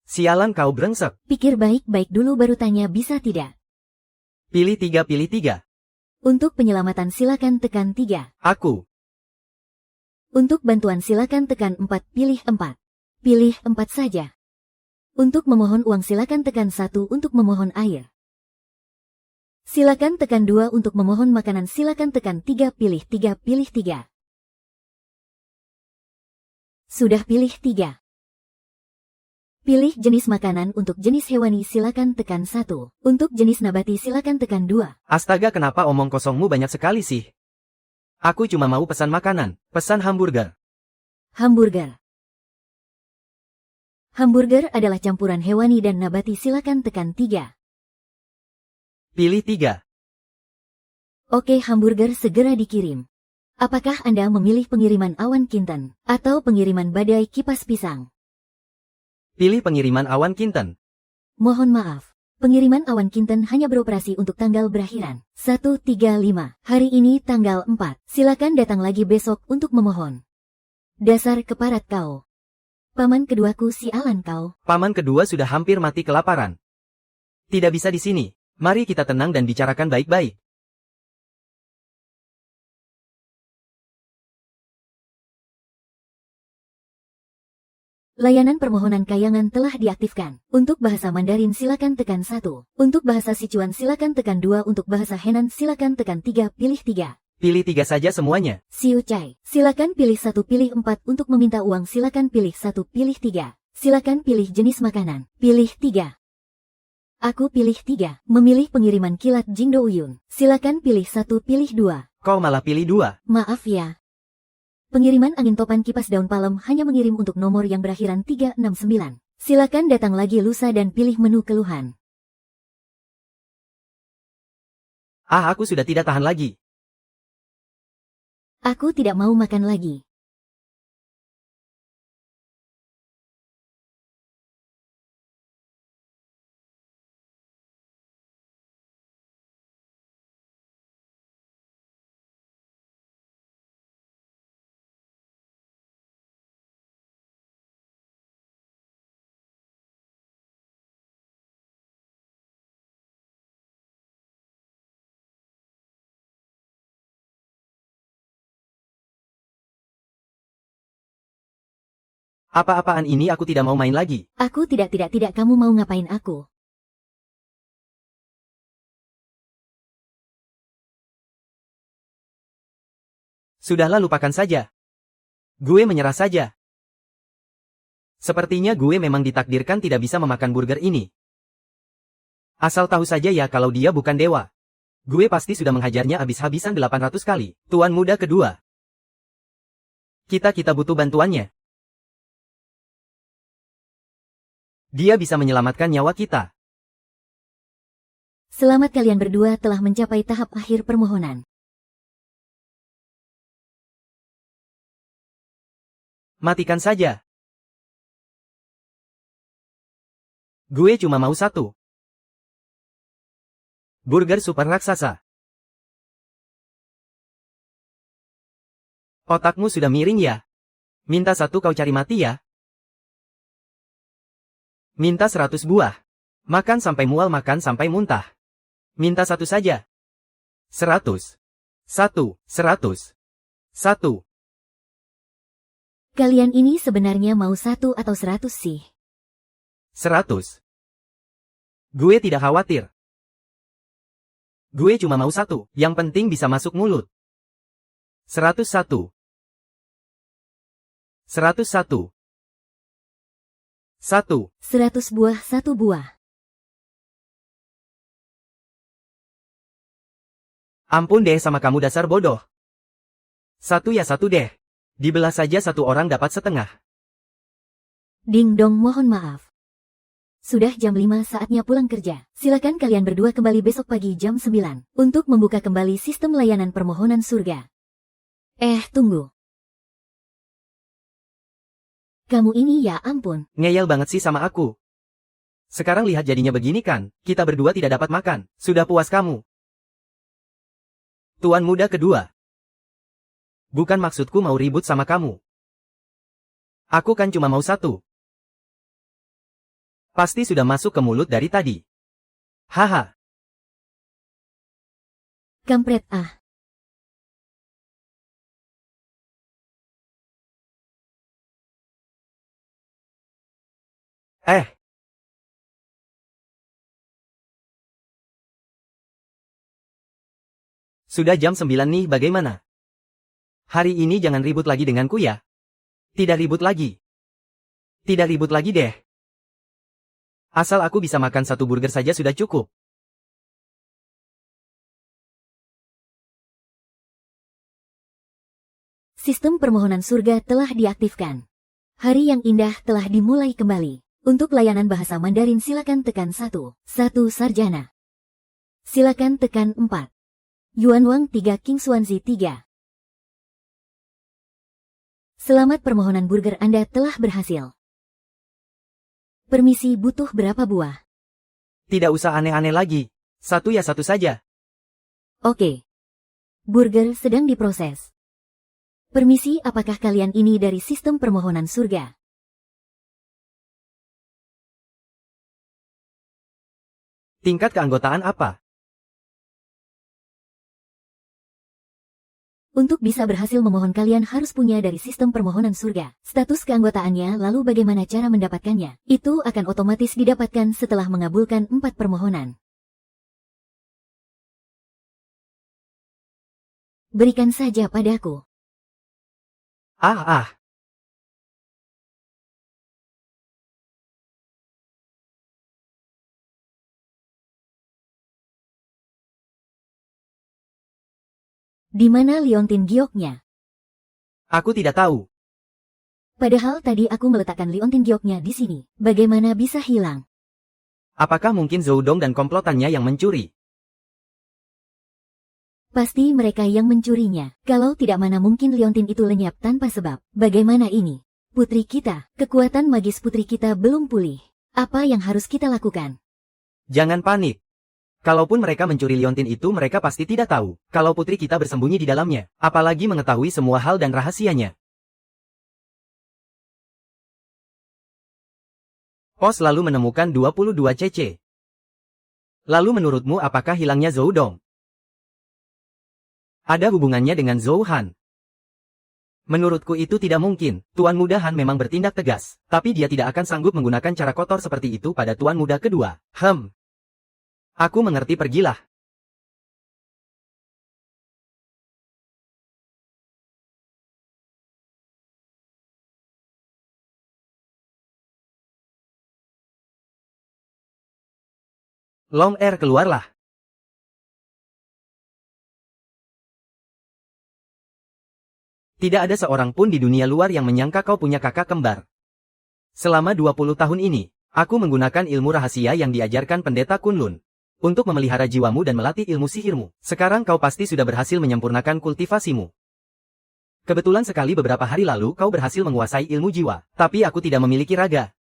Sialan kau brengsek. Pikir baik-baik dulu baru tanya bisa tidak. Pilih 3, pilih 3. Untuk penyelamatan silakan tekan 3. Aku. Untuk bantuan silakan tekan 4, pilih 4. Pilih 4 saja. Untuk memohon uang silakan tekan 1 untuk memohon air. Silakan tekan 2 untuk memohon makanan silakan tekan 3, pilih 3, pilih 3. Sudah pilih 3. Pilih jenis makanan untuk jenis hewani silakan tekan 1. Untuk jenis nabati silakan tekan 2. Astaga, kenapa omong kosongmu banyak sekali sih? Aku cuma mau pesan makanan, pesan hamburger. Hamburger. Hamburger adalah campuran hewani dan nabati silakan tekan 3. Pilih 3. Oke, hamburger segera dikirim. Apakah Anda memilih pengiriman awan kinten atau pengiriman badai kipas pisang? Pilih pengiriman awan kinten. Mohon maaf. Pengiriman awan kinten hanya beroperasi untuk tanggal berakhiran 135. Hari ini tanggal 4. Silakan datang lagi besok untuk memohon. Dasar keparat kau. Paman keduaku sialan kau. Paman kedua sudah hampir mati kelaparan. Tidak bisa di sini. Mari kita tenang dan bicarakan baik-baik. Layanan permohonan kayangan telah diaktifkan. Untuk bahasa Mandarin silakan tekan 1. Untuk bahasa Sichuan silakan tekan 2. Untuk bahasa Henan silakan tekan 3. Pilih 3. Pilih 3 saja semuanya. Siu Cai. Silakan pilih 1, pilih 4. Untuk meminta uang silakan pilih 1, pilih 3. Silakan pilih jenis makanan. Pilih 3. Aku pilih 3. Memilih pengiriman kilat Jingdo Uyun. Silakan pilih 1, pilih 2. Kau malah pilih 2. Maaf ya. Pengiriman angin topan kipas daun palem hanya mengirim untuk nomor yang berakhiran 369. Silakan datang lagi lusa dan pilih menu keluhan. Ah, aku sudah tidak tahan lagi. Aku tidak mau makan lagi. Apa-apaan ini, aku tidak mau main lagi. Aku tidak kamu mau ngapain aku? Sudahlah, lupakan saja. Gue menyerah saja. Sepertinya gue memang ditakdirkan tidak bisa memakan burger ini. Asal tahu saja ya, kalau dia bukan dewa. Gue pasti sudah menghajarnya habis-habisan 800 kali. Tuan muda kedua. Kita butuh bantuannya. Dia bisa menyelamatkan nyawa kita. Selamat, kalian berdua telah mencapai tahap akhir permohonan. Matikan saja. Gue cuma mau 1. Burger super raksasa. Otakmu sudah miring ya? Minta satu kau cari mati ya? Minta 100 buah. Makan sampai mual, makan sampai muntah. Minta satu saja. 100. 1. 100. 1. Kalian ini sebenarnya mau 1 atau 100 sih? 100. Gue tidak khawatir. Gue cuma mau 1, yang penting bisa masuk mulut. 101. 101. 1. 100 buah 1 buah. Ampun deh sama kamu dasar bodoh. 1 ya 1 deh. Dibelah saja 1 orang dapat setengah. Ding dong, mohon maaf. Sudah jam 5 saatnya pulang kerja. Silakan kalian berdua kembali besok pagi jam 9 untuk membuka kembali sistem layanan permohonan surga. Tunggu. Kamu ini ya ampun. Ngeyel banget sih sama aku. Sekarang lihat jadinya begini kan, kita berdua tidak dapat makan. Sudah puas kamu? Tuan muda kedua. Bukan maksudku mau ribut sama kamu. Aku kan cuma mau 1. Pasti sudah masuk ke mulut dari tadi. Haha. Kampret ah. Sudah jam 9 nih, bagaimana? Hari ini jangan ribut lagi denganku ya. Tidak ribut lagi. Tidak ribut lagi deh. Asal aku bisa makan 1 burger saja sudah cukup. Sistem permohonan surga telah diaktifkan. Hari yang indah telah dimulai kembali. Untuk layanan bahasa Mandarin silakan tekan 1. 1 sarjana. Silakan tekan 4. Yuan Wang 3 King Swansea 3. Selamat, permohonan burger Anda telah berhasil. Permisi, butuh berapa buah? Tidak usah aneh-aneh lagi. 1 ya 1 saja. Oke. Burger sedang diproses. Permisi, apakah kalian ini dari sistem permohonan surga? Tingkat keanggotaan apa? Untuk bisa berhasil memohon kalian harus punya dari sistem permohonan surga. Status keanggotaannya, lalu bagaimana cara mendapatkannya? Itu akan otomatis didapatkan setelah mengabulkan 4 permohonan. Berikan saja padaku. Ah. Di mana liontin gioknya? Aku tidak tahu. Padahal tadi aku meletakkan liontin gioknya di sini. Bagaimana bisa hilang? Apakah mungkin Zoudong dan komplotannya yang mencuri? Pasti mereka yang mencurinya. Kalau tidak, mana mungkin liontin itu lenyap tanpa sebab. Bagaimana ini? Putri kita, kekuatan magis putri kita belum pulih. Apa yang harus kita lakukan? Jangan panik. Kalaupun mereka mencuri liontin itu, mereka pasti tidak tahu kalau putri kita bersembunyi di dalamnya, apalagi mengetahui semua hal dan rahasianya. Pos lalu menemukan 22 CC. Lalu menurutmu apakah hilangnya Zoudong ada hubungannya dengan Zhou Han? Menurutku itu tidak mungkin. Tuan Muda Han memang bertindak tegas, tapi dia tidak akan sanggup menggunakan cara kotor seperti itu pada Tuan Muda kedua. Aku mengerti, pergilah. Long Air, keluarlah. Tidak ada seorang pun di dunia luar yang menyangka kau punya kakak kembar. Selama 20 tahun ini, aku menggunakan ilmu rahasia yang diajarkan pendeta Kunlun untuk memelihara jiwamu dan melatih ilmu sihirmu. Sekarang kau pasti sudah berhasil menyempurnakan kultivasimu. Kebetulan sekali beberapa hari lalu kau berhasil menguasai ilmu jiwa, tapi aku tidak memiliki raga.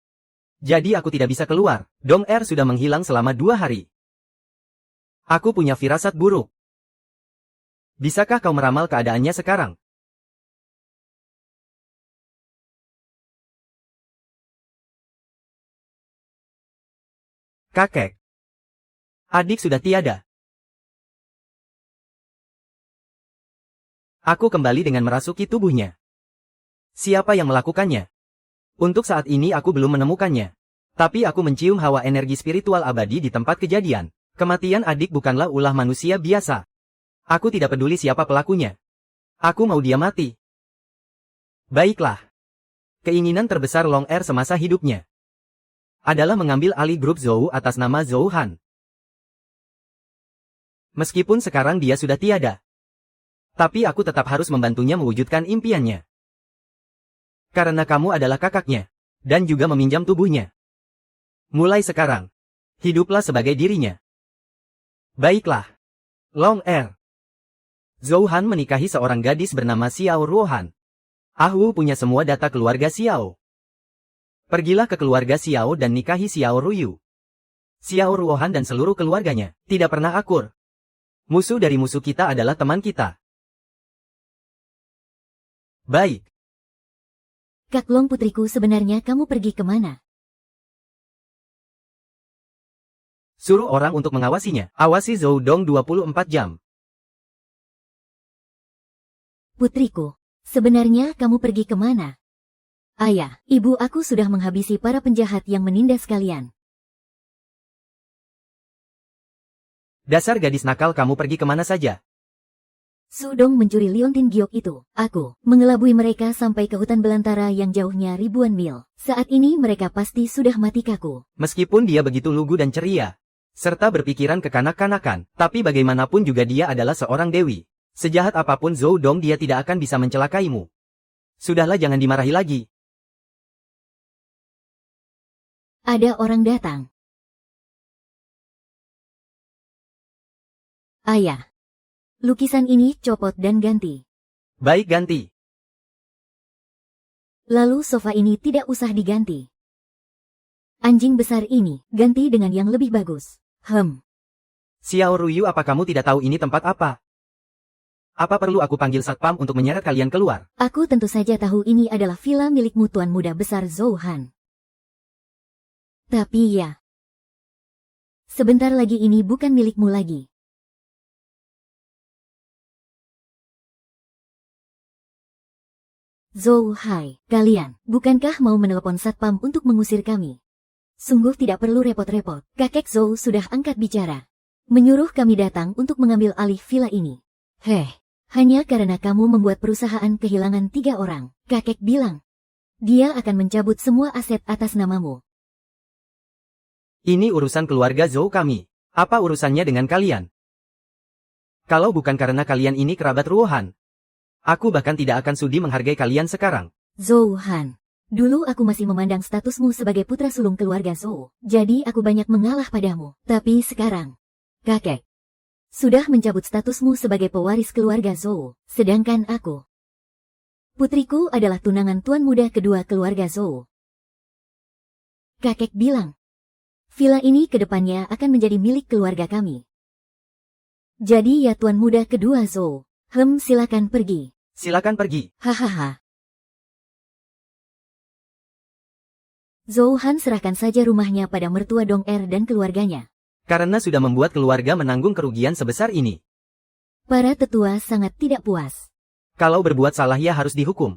Jadi aku tidak bisa keluar. Dong Er sudah menghilang selama 2 hari. Aku punya firasat buruk. Bisakah kau meramal keadaannya sekarang? Kakek. Adik sudah tiada. Aku kembali dengan merasuki tubuhnya. Siapa yang melakukannya? Untuk saat ini aku belum menemukannya. Tapi aku mencium hawa energi spiritual abadi di tempat kejadian. Kematian adik bukanlah ulah manusia biasa. Aku tidak peduli siapa pelakunya. Aku mau dia mati. Baiklah. Keinginan terbesar Long Er semasa hidupnya adalah mengambil alih grup Zhou atas nama Zhou Han. Meskipun sekarang dia sudah tiada. Tapi aku tetap harus membantunya mewujudkan impiannya. Karena kamu adalah kakaknya. Dan juga meminjam tubuhnya. Mulai sekarang. Hiduplah sebagai dirinya. Baiklah. Long Er. Zhou Han menikahi seorang gadis bernama Xiao Ruohan. Wu punya semua data keluarga Xiao. Pergilah ke keluarga Xiao dan nikahi Xiao Ruyu. Xiao Ruohan dan seluruh keluarganya tidak pernah akur. Musuh dari musuh kita adalah teman kita. Baik. Kak Long putriku, sebenarnya kamu pergi kemana? Suruh orang untuk mengawasinya. Awasi Zhou Dong 24 jam. Putriku, sebenarnya kamu pergi kemana? Ayah, ibu aku sudah menghabisi para penjahat yang menindas kalian. Dasar gadis nakal, kamu pergi kemana saja? Sudong mencuri liontin giok itu. Aku mengelabui mereka sampai ke hutan belantara yang jauhnya ribuan mil. Saat ini mereka pasti sudah mati kaku. Meskipun dia begitu lugu dan ceria, serta berpikiran kekanak-kanakan, tapi bagaimanapun juga dia adalah seorang dewi. Sejahat apapun Zhou Dong, dia tidak akan bisa mencelakaimu. Sudahlah, jangan dimarahi lagi. Ada orang datang. Ayah. Lukisan ini copot dan ganti. Baik, ganti. Lalu sofa ini tidak usah diganti. Anjing besar ini, ganti dengan yang lebih bagus. Xiao Ruyu, apa kamu tidak tahu ini tempat apa? Apa perlu aku panggil satpam untuk menyeret kalian keluar? Aku tentu saja tahu ini adalah villa milikmu, Tuan Muda Besar Zhou Han. Tapi ya, sebentar lagi ini bukan milikmu lagi. Zhou Hai, kalian, bukankah mau menelepon satpam untuk mengusir kami? Sungguh tidak perlu repot-repot, kakek Zhou sudah angkat bicara. Menyuruh kami datang untuk mengambil alih villa ini. Hanya karena kamu membuat perusahaan kehilangan 3 orang, kakek bilang. Dia akan mencabut semua aset atas namamu. Ini urusan keluarga Zhou kami. Apa urusannya dengan kalian? Kalau bukan karena kalian ini kerabat Ruohan, aku bahkan tidak akan sudi menghargai kalian sekarang. Zhou Han, dulu aku masih memandang statusmu sebagai putra sulung keluarga Zhou, jadi aku banyak mengalah padamu. Tapi sekarang, kakek sudah mencabut statusmu sebagai pewaris keluarga Zhou, sedangkan aku, putriku, adalah tunangan tuan muda kedua keluarga Zhou. Kakek bilang, villa ini kedepannya akan menjadi milik keluarga kami. Jadi ya tuan muda kedua Zhou, silakan pergi. Silakan pergi. Hahaha. Zhou Han serahkan saja rumahnya pada mertua Dong Er dan keluarganya. Karena sudah membuat keluarga menanggung kerugian sebesar ini. Para tetua sangat tidak puas. Kalau berbuat salah ya harus dihukum.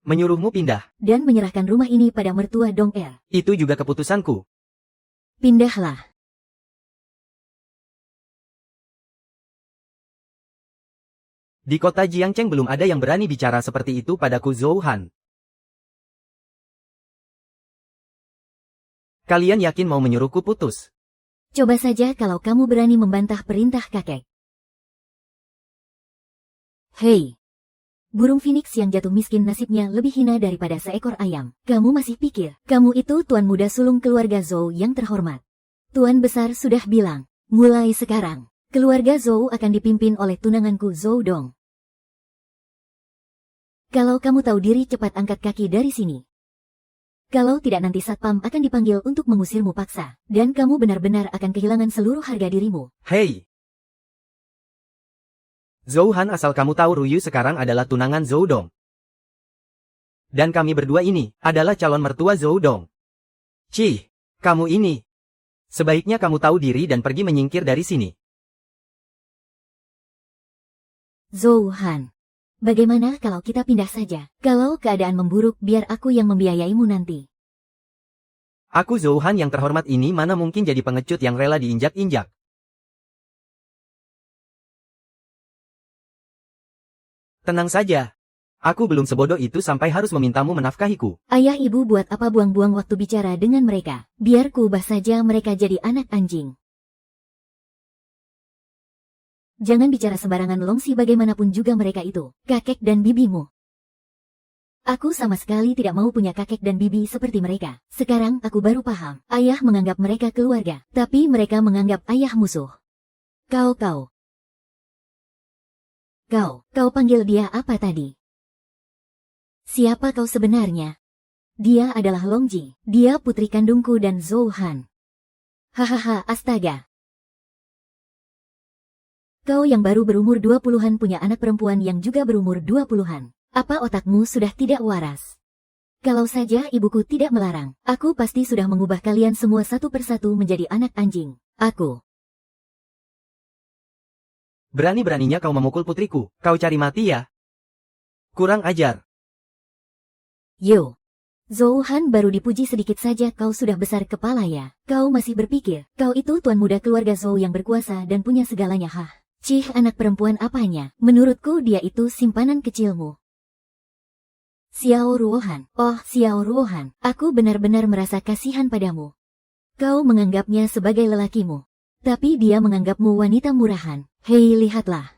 Menyuruhmu pindah. Dan menyerahkan rumah ini pada mertua Dong Er. Itu juga keputusanku. Pindahlah. Di kota Jiangcheng belum ada yang berani bicara seperti itu padaku, Zhou Han. Kalian yakin mau menyuruhku putus? Coba saja kalau kamu berani membantah perintah kakek. Hei! Burung phoenix yang jatuh miskin nasibnya lebih hina daripada seekor ayam. Kamu masih pikir, kamu itu tuan muda sulung keluarga Zhou yang terhormat. Tuan besar sudah bilang, mulai sekarang, keluarga Zhou akan dipimpin oleh tunanganku Zhou Dong. Kalau kamu tahu diri, cepat angkat kaki dari sini. Kalau tidak, nanti satpam akan dipanggil untuk mengusirmu paksa, dan kamu benar-benar akan kehilangan seluruh harga dirimu. Hei! Zhou Han, asal kamu tahu, Ruyu sekarang adalah tunangan Zhou Dong. Dan kami berdua ini adalah calon mertua Zhou Dong. Cih, kamu ini Sebaiknya kamu tahu diri dan pergi menyingkir dari sini. Zhou Han. Bagaimana kalau kita pindah saja? Kalau keadaan memburuk biar aku yang membiayaimu nanti. Aku Zhou Han yang terhormat ini mana mungkin jadi pengecut yang rela diinjak-injak. Tenang saja. Aku belum sebodoh itu sampai harus memintamu menafkahiku. Ayah ibu buat apa buang-buang waktu bicara dengan mereka? Biar ku ubah saja mereka jadi anak anjing. Jangan bicara sembarangan Longsi, bagaimanapun juga mereka itu, kakek dan bibimu. Aku sama sekali tidak mau punya kakek dan bibi seperti mereka. Sekarang aku baru paham. Ayah menganggap mereka keluarga, tapi mereka menganggap ayah musuh. Kau panggil dia apa tadi? Siapa kau sebenarnya? Dia adalah Longji. Dia putri kandungku dan Zhou Han. Hahaha, astaga. Kau yang baru berumur 20-an punya anak perempuan yang juga berumur 20-an. Apa otakmu sudah tidak waras? Kalau saja ibuku tidak melarang, aku pasti sudah mengubah kalian semua satu persatu menjadi anak anjing. Aku. Berani-beraninya kau memukul putriku. Kau cari mati ya? Kurang ajar. Yo. Zhou Han baru dipuji sedikit saja kau sudah besar kepala ya. Kau masih berpikir, kau itu tuan muda keluarga Zhou yang berkuasa dan punya segalanya hah? Cih, anak perempuan apanya? Menurutku dia itu simpanan kecilmu. Xiao Ruohan. Oh, Xiao Ruohan. Aku benar-benar merasa kasihan padamu. Kau menganggapnya sebagai lelakimu. Tapi dia menganggapmu wanita murahan. Hei, lihatlah.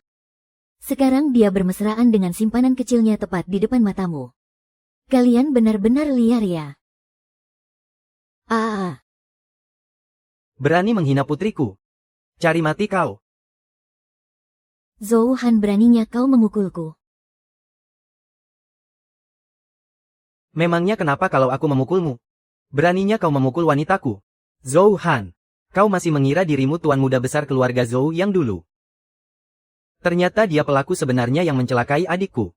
Sekarang dia bermesraan dengan simpanan kecilnya tepat di depan matamu. Kalian benar-benar liar ya. Berani menghina putriku. Cari mati kau. Zhou Han, beraninya kau memukulku. Memangnya kenapa kalau aku memukulmu? Beraninya kau memukul wanitaku. Zhou Han, kau masih mengira dirimu tuan muda besar keluarga Zhou yang dulu. Ternyata dia pelaku sebenarnya yang mencelakai adikku.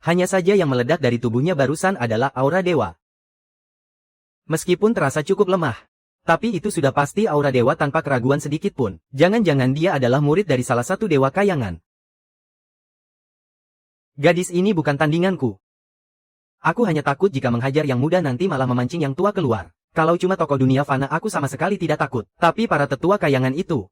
Hanya saja yang meledak dari tubuhnya barusan adalah aura dewa. Meskipun terasa cukup lemah, tapi itu sudah pasti aura dewa tanpa keraguan sedikit pun. Jangan-jangan dia adalah murid dari salah satu dewa kayangan. Gadis ini bukan tandinganku. Aku hanya takut jika menghajar yang muda nanti malah memancing yang tua keluar. Kalau cuma tokoh dunia fana aku sama sekali tidak takut. Tapi para tetua kayangan itu,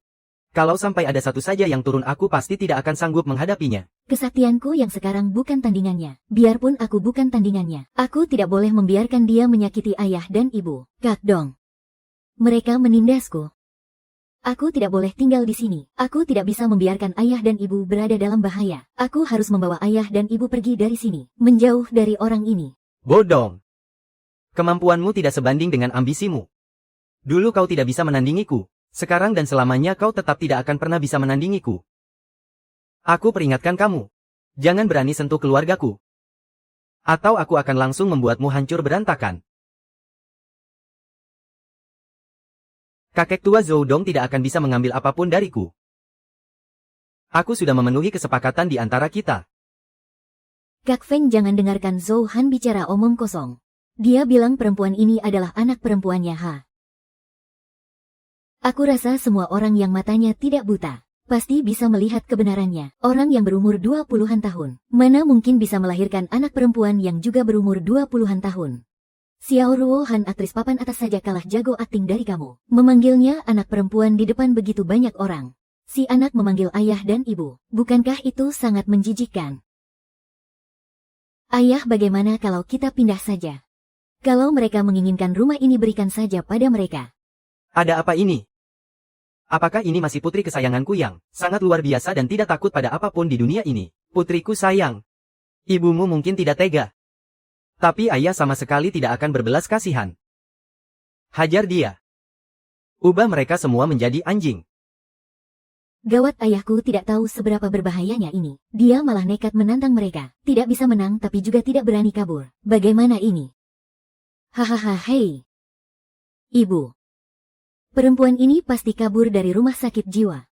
kalau sampai ada satu saja yang turun aku pasti tidak akan sanggup menghadapinya. Kesaktianku yang sekarang bukan tandingannya. Biarpun aku bukan tandingannya, aku tidak boleh membiarkan dia menyakiti ayah dan ibu. Kak Dong. Mereka menindasku. Aku tidak boleh tinggal di sini. Aku tidak bisa membiarkan ayah dan ibu berada dalam bahaya. Aku harus membawa ayah dan ibu pergi dari sini. Menjauh dari orang ini. Bodong. Kemampuanmu tidak sebanding dengan ambisimu. Dulu kau tidak bisa menandingiku. Sekarang dan selamanya kau tetap tidak akan pernah bisa menandingiku. Aku peringatkan kamu. Jangan berani sentuh keluargaku. Atau aku akan langsung membuatmu hancur berantakan. Kakek tua Zhou Dong tidak akan bisa mengambil apapun dariku. Aku sudah memenuhi kesepakatan di antara kita. Kak Feng, jangan dengarkan Zhou Han bicara omong kosong. Dia bilang perempuan ini adalah anak perempuannya ha. Aku rasa semua orang yang matanya tidak buta pasti bisa melihat kebenarannya. Orang yang berumur 20-an tahun, mana mungkin bisa melahirkan anak perempuan yang juga berumur 20-an tahun. Xiao Ruohan, aktris papan atas saja kalah jago akting dari kamu. Memanggilnya anak perempuan di depan begitu banyak orang. Si anak memanggil ayah dan ibu. Bukankah itu sangat menjijikkan? Ayah, bagaimana kalau kita pindah saja? Kalau mereka menginginkan rumah ini, berikan saja pada mereka. Ada apa ini? Apakah ini masih putri kesayanganku yang sangat luar biasa dan tidak takut pada apapun di dunia ini? Putriku sayang. Ibumu mungkin tidak tega. Tapi ayah sama sekali tidak akan berbelas kasihan. Hajar dia. Ubah mereka semua menjadi anjing. Gawat, ayahku tidak tahu seberapa berbahayanya ini. Dia malah nekat menantang mereka. Tidak bisa menang tapi juga tidak berani kabur. Bagaimana ini? Hahaha, hei. Ibu. Perempuan ini pasti kabur dari rumah sakit jiwa.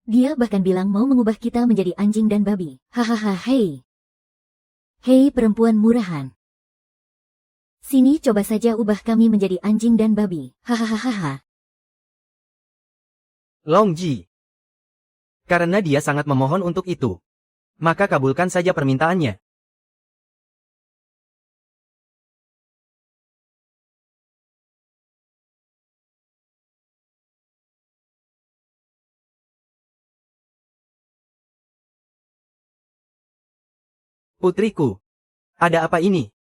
Dia bahkan bilang mau mengubah kita menjadi anjing dan babi. Hahaha, hei. Hei perempuan murahan. Sini coba saja ubah kami menjadi anjing dan babi. Hahaha. Long Ji. Karena dia sangat memohon untuk itu. Maka kabulkan saja permintaannya. Putriku. Ada apa ini?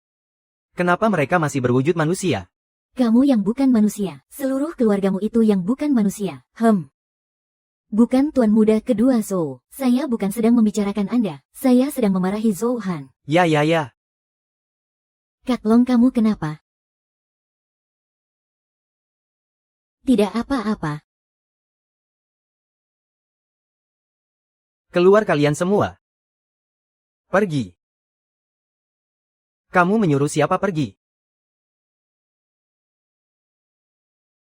Kenapa mereka masih berwujud manusia? Kamu yang bukan manusia. Seluruh keluargamu itu yang bukan manusia. Bukan Tuan Muda kedua Zhou. Saya bukan sedang membicarakan Anda. Saya sedang memarahi Zhou Han. Ya. Kak Long, kamu kenapa? Tidak apa-apa. Keluar kalian semua. Pergi. Kamu menyuruh siapa pergi?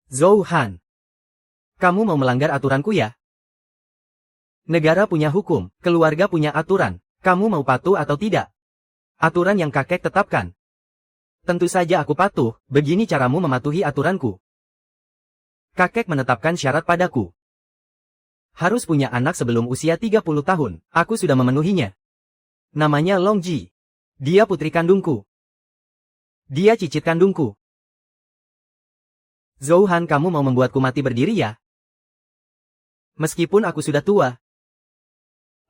Zhou Han. Kamu mau melanggar aturanku ya? Negara punya hukum, keluarga punya aturan. Kamu mau patuh atau tidak? Aturan yang kakek tetapkan. Tentu saja aku patuh, begini caramu mematuhi aturanku. Kakek menetapkan syarat padaku. Harus punya anak sebelum usia 30 tahun, aku sudah memenuhinya. Namanya Long Ji. Dia putri kandungku. Dia cicit kandungku. Zhou Han, kamu mau membuatku mati berdiri ya? Meskipun aku sudah tua.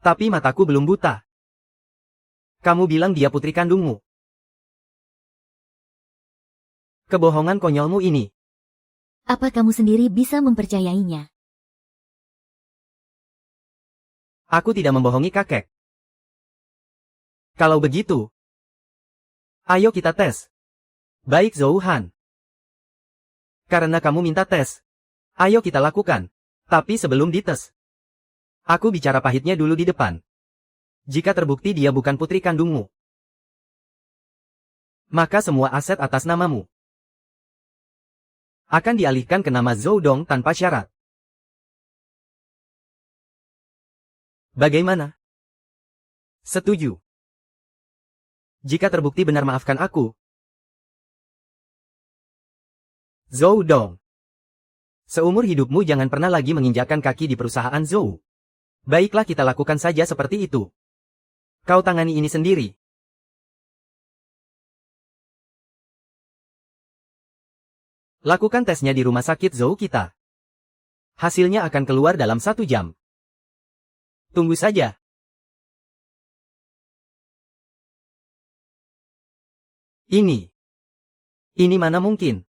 Tapi mataku belum buta. Kamu bilang dia putri kandungmu. Kebohongan konyolmu ini. Apa kamu sendiri bisa mempercayainya? Aku tidak membohongi kakek. Kalau begitu, ayo kita tes. Baik Zhou Han. Karena kamu minta tes, ayo kita lakukan. Tapi sebelum dites, aku bicara pahitnya dulu di depan. Jika terbukti dia bukan putri kandungmu, maka semua aset atas namamu akan dialihkan ke nama Zhou Dong tanpa syarat. Bagaimana? Setuju. Jika terbukti benar, maafkan aku. Zhou Dong. Seumur hidupmu jangan pernah lagi menginjakkan kaki di perusahaan Zhou. Baiklah, kita lakukan saja seperti itu. Kau tangani ini sendiri. Lakukan tesnya di rumah sakit Zhou kita. Hasilnya akan keluar dalam 1 jam. Tunggu saja. Ini mana mungkin?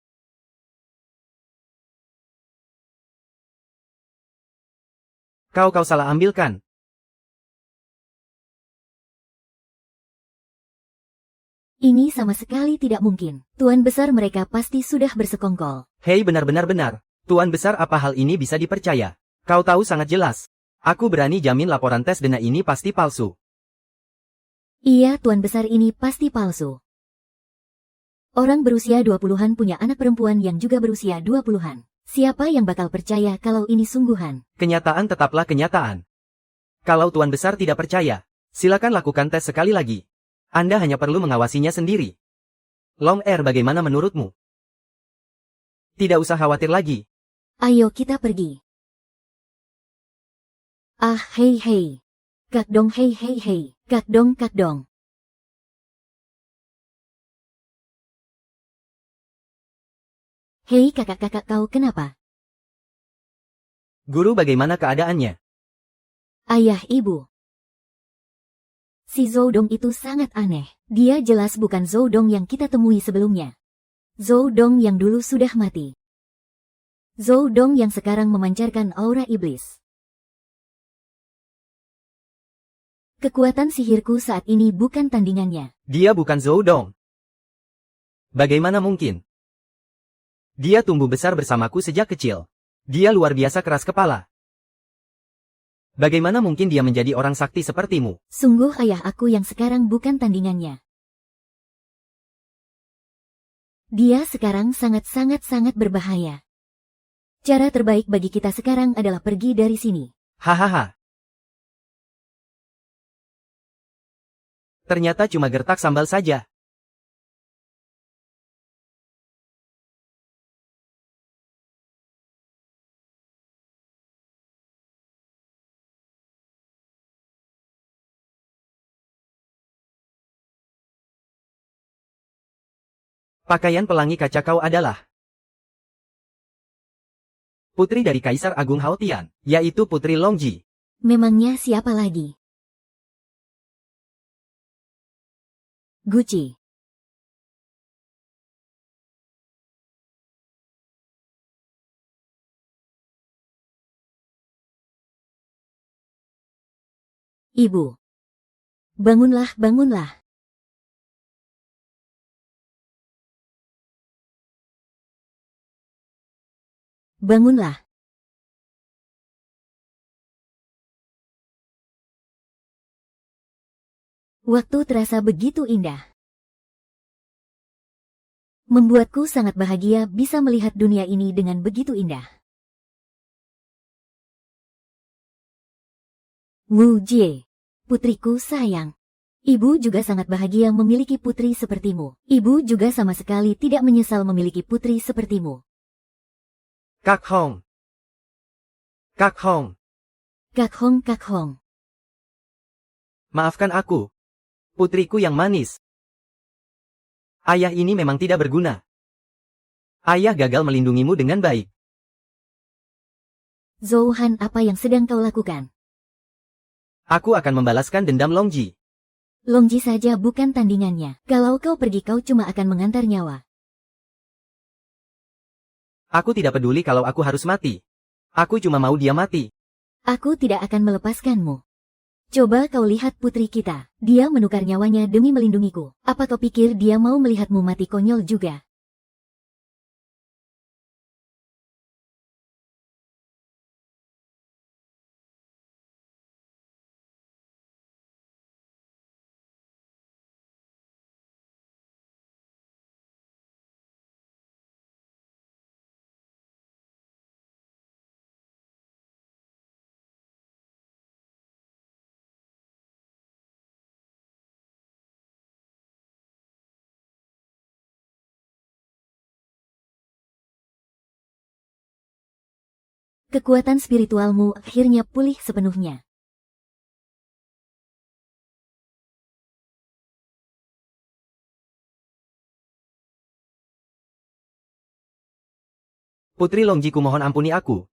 Kau salah ambilkan. Ini sama sekali tidak mungkin. Tuan besar mereka pasti sudah bersekongkol. Hei, benar. Tuan besar, apa hal ini bisa dipercaya? Kau tahu sangat jelas. Aku berani jamin laporan tes DNA ini pasti palsu. Iya, Tuan besar, ini pasti palsu. Orang berusia 20-an punya anak perempuan yang juga berusia 20-an. Siapa yang bakal percaya kalau ini sungguhan? Kenyataan tetaplah kenyataan. Kalau Tuan besar tidak percaya, silakan lakukan tes sekali lagi. Anda hanya perlu mengawasinya sendiri. Long Air, bagaimana menurutmu? Tidak usah khawatir lagi. Ayo kita pergi. Ah, hei. Kak Dong, hei. Kak Dong. Hei kakak, kau kenapa? Guru, bagaimana keadaannya? Ayah, ibu. Si Zhou Dong itu sangat aneh. Dia jelas bukan Zhou Dong yang kita temui sebelumnya. Zhou Dong yang dulu sudah mati. Zhou Dong yang sekarang memancarkan aura iblis. Kekuatan sihirku saat ini bukan tandingannya. Dia bukan Zhou Dong. Bagaimana mungkin? Dia tumbuh besar bersamaku sejak kecil. Dia luar biasa keras kepala. Bagaimana mungkin dia menjadi orang sakti sepertimu? Sungguh ayah aku yang sekarang bukan tandingannya. Dia sekarang sangat berbahaya. Cara terbaik bagi kita sekarang adalah pergi dari sini. Hahaha. Ternyata cuma gertak sambal saja. Pakaian pelangi kaca kau adalah putri dari Kaisar Agung Haotian, yaitu Putri Longji. Memangnya siapa lagi? Gucci. Ibu. Bangunlah, bangunlah. Bangunlah. Waktu terasa begitu indah. Membuatku sangat bahagia bisa melihat dunia ini dengan begitu indah. Wu Jie. Putriku sayang. Ibu juga sangat bahagia memiliki putri sepertimu. Ibu juga sama sekali tidak menyesal memiliki putri sepertimu. Kak Hong. Kak Hong. Kak Hong, Kak Hong. Maafkan aku. Putriku yang manis. Ayah ini memang tidak berguna. Ayah gagal melindungimu dengan baik. Zhou Han, apa yang sedang kau lakukan? Aku akan membalaskan dendam Longji. Longji saja bukan tandingannya. Kalau kau pergi kau cuma akan mengantar nyawa. Aku tidak peduli kalau aku harus mati. Aku cuma mau dia mati. Aku tidak akan melepaskanmu. Coba kau lihat putri kita. Dia menukar nyawanya demi melindungiku. Apa kau pikir dia mau melihatmu mati konyol juga? Kekuatan spiritualmu akhirnya pulih sepenuhnya. Putri Longji, kumohon ampuni aku.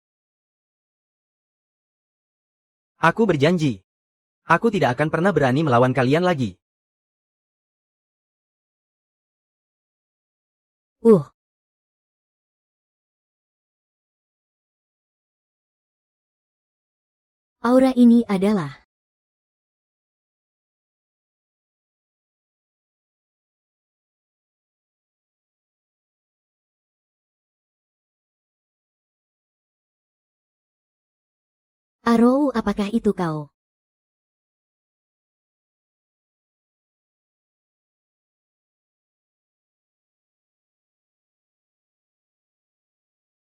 Aku berjanji. Aku tidak akan pernah berani melawan kalian lagi. Aura ini adalah Arrow, apakah itu kau?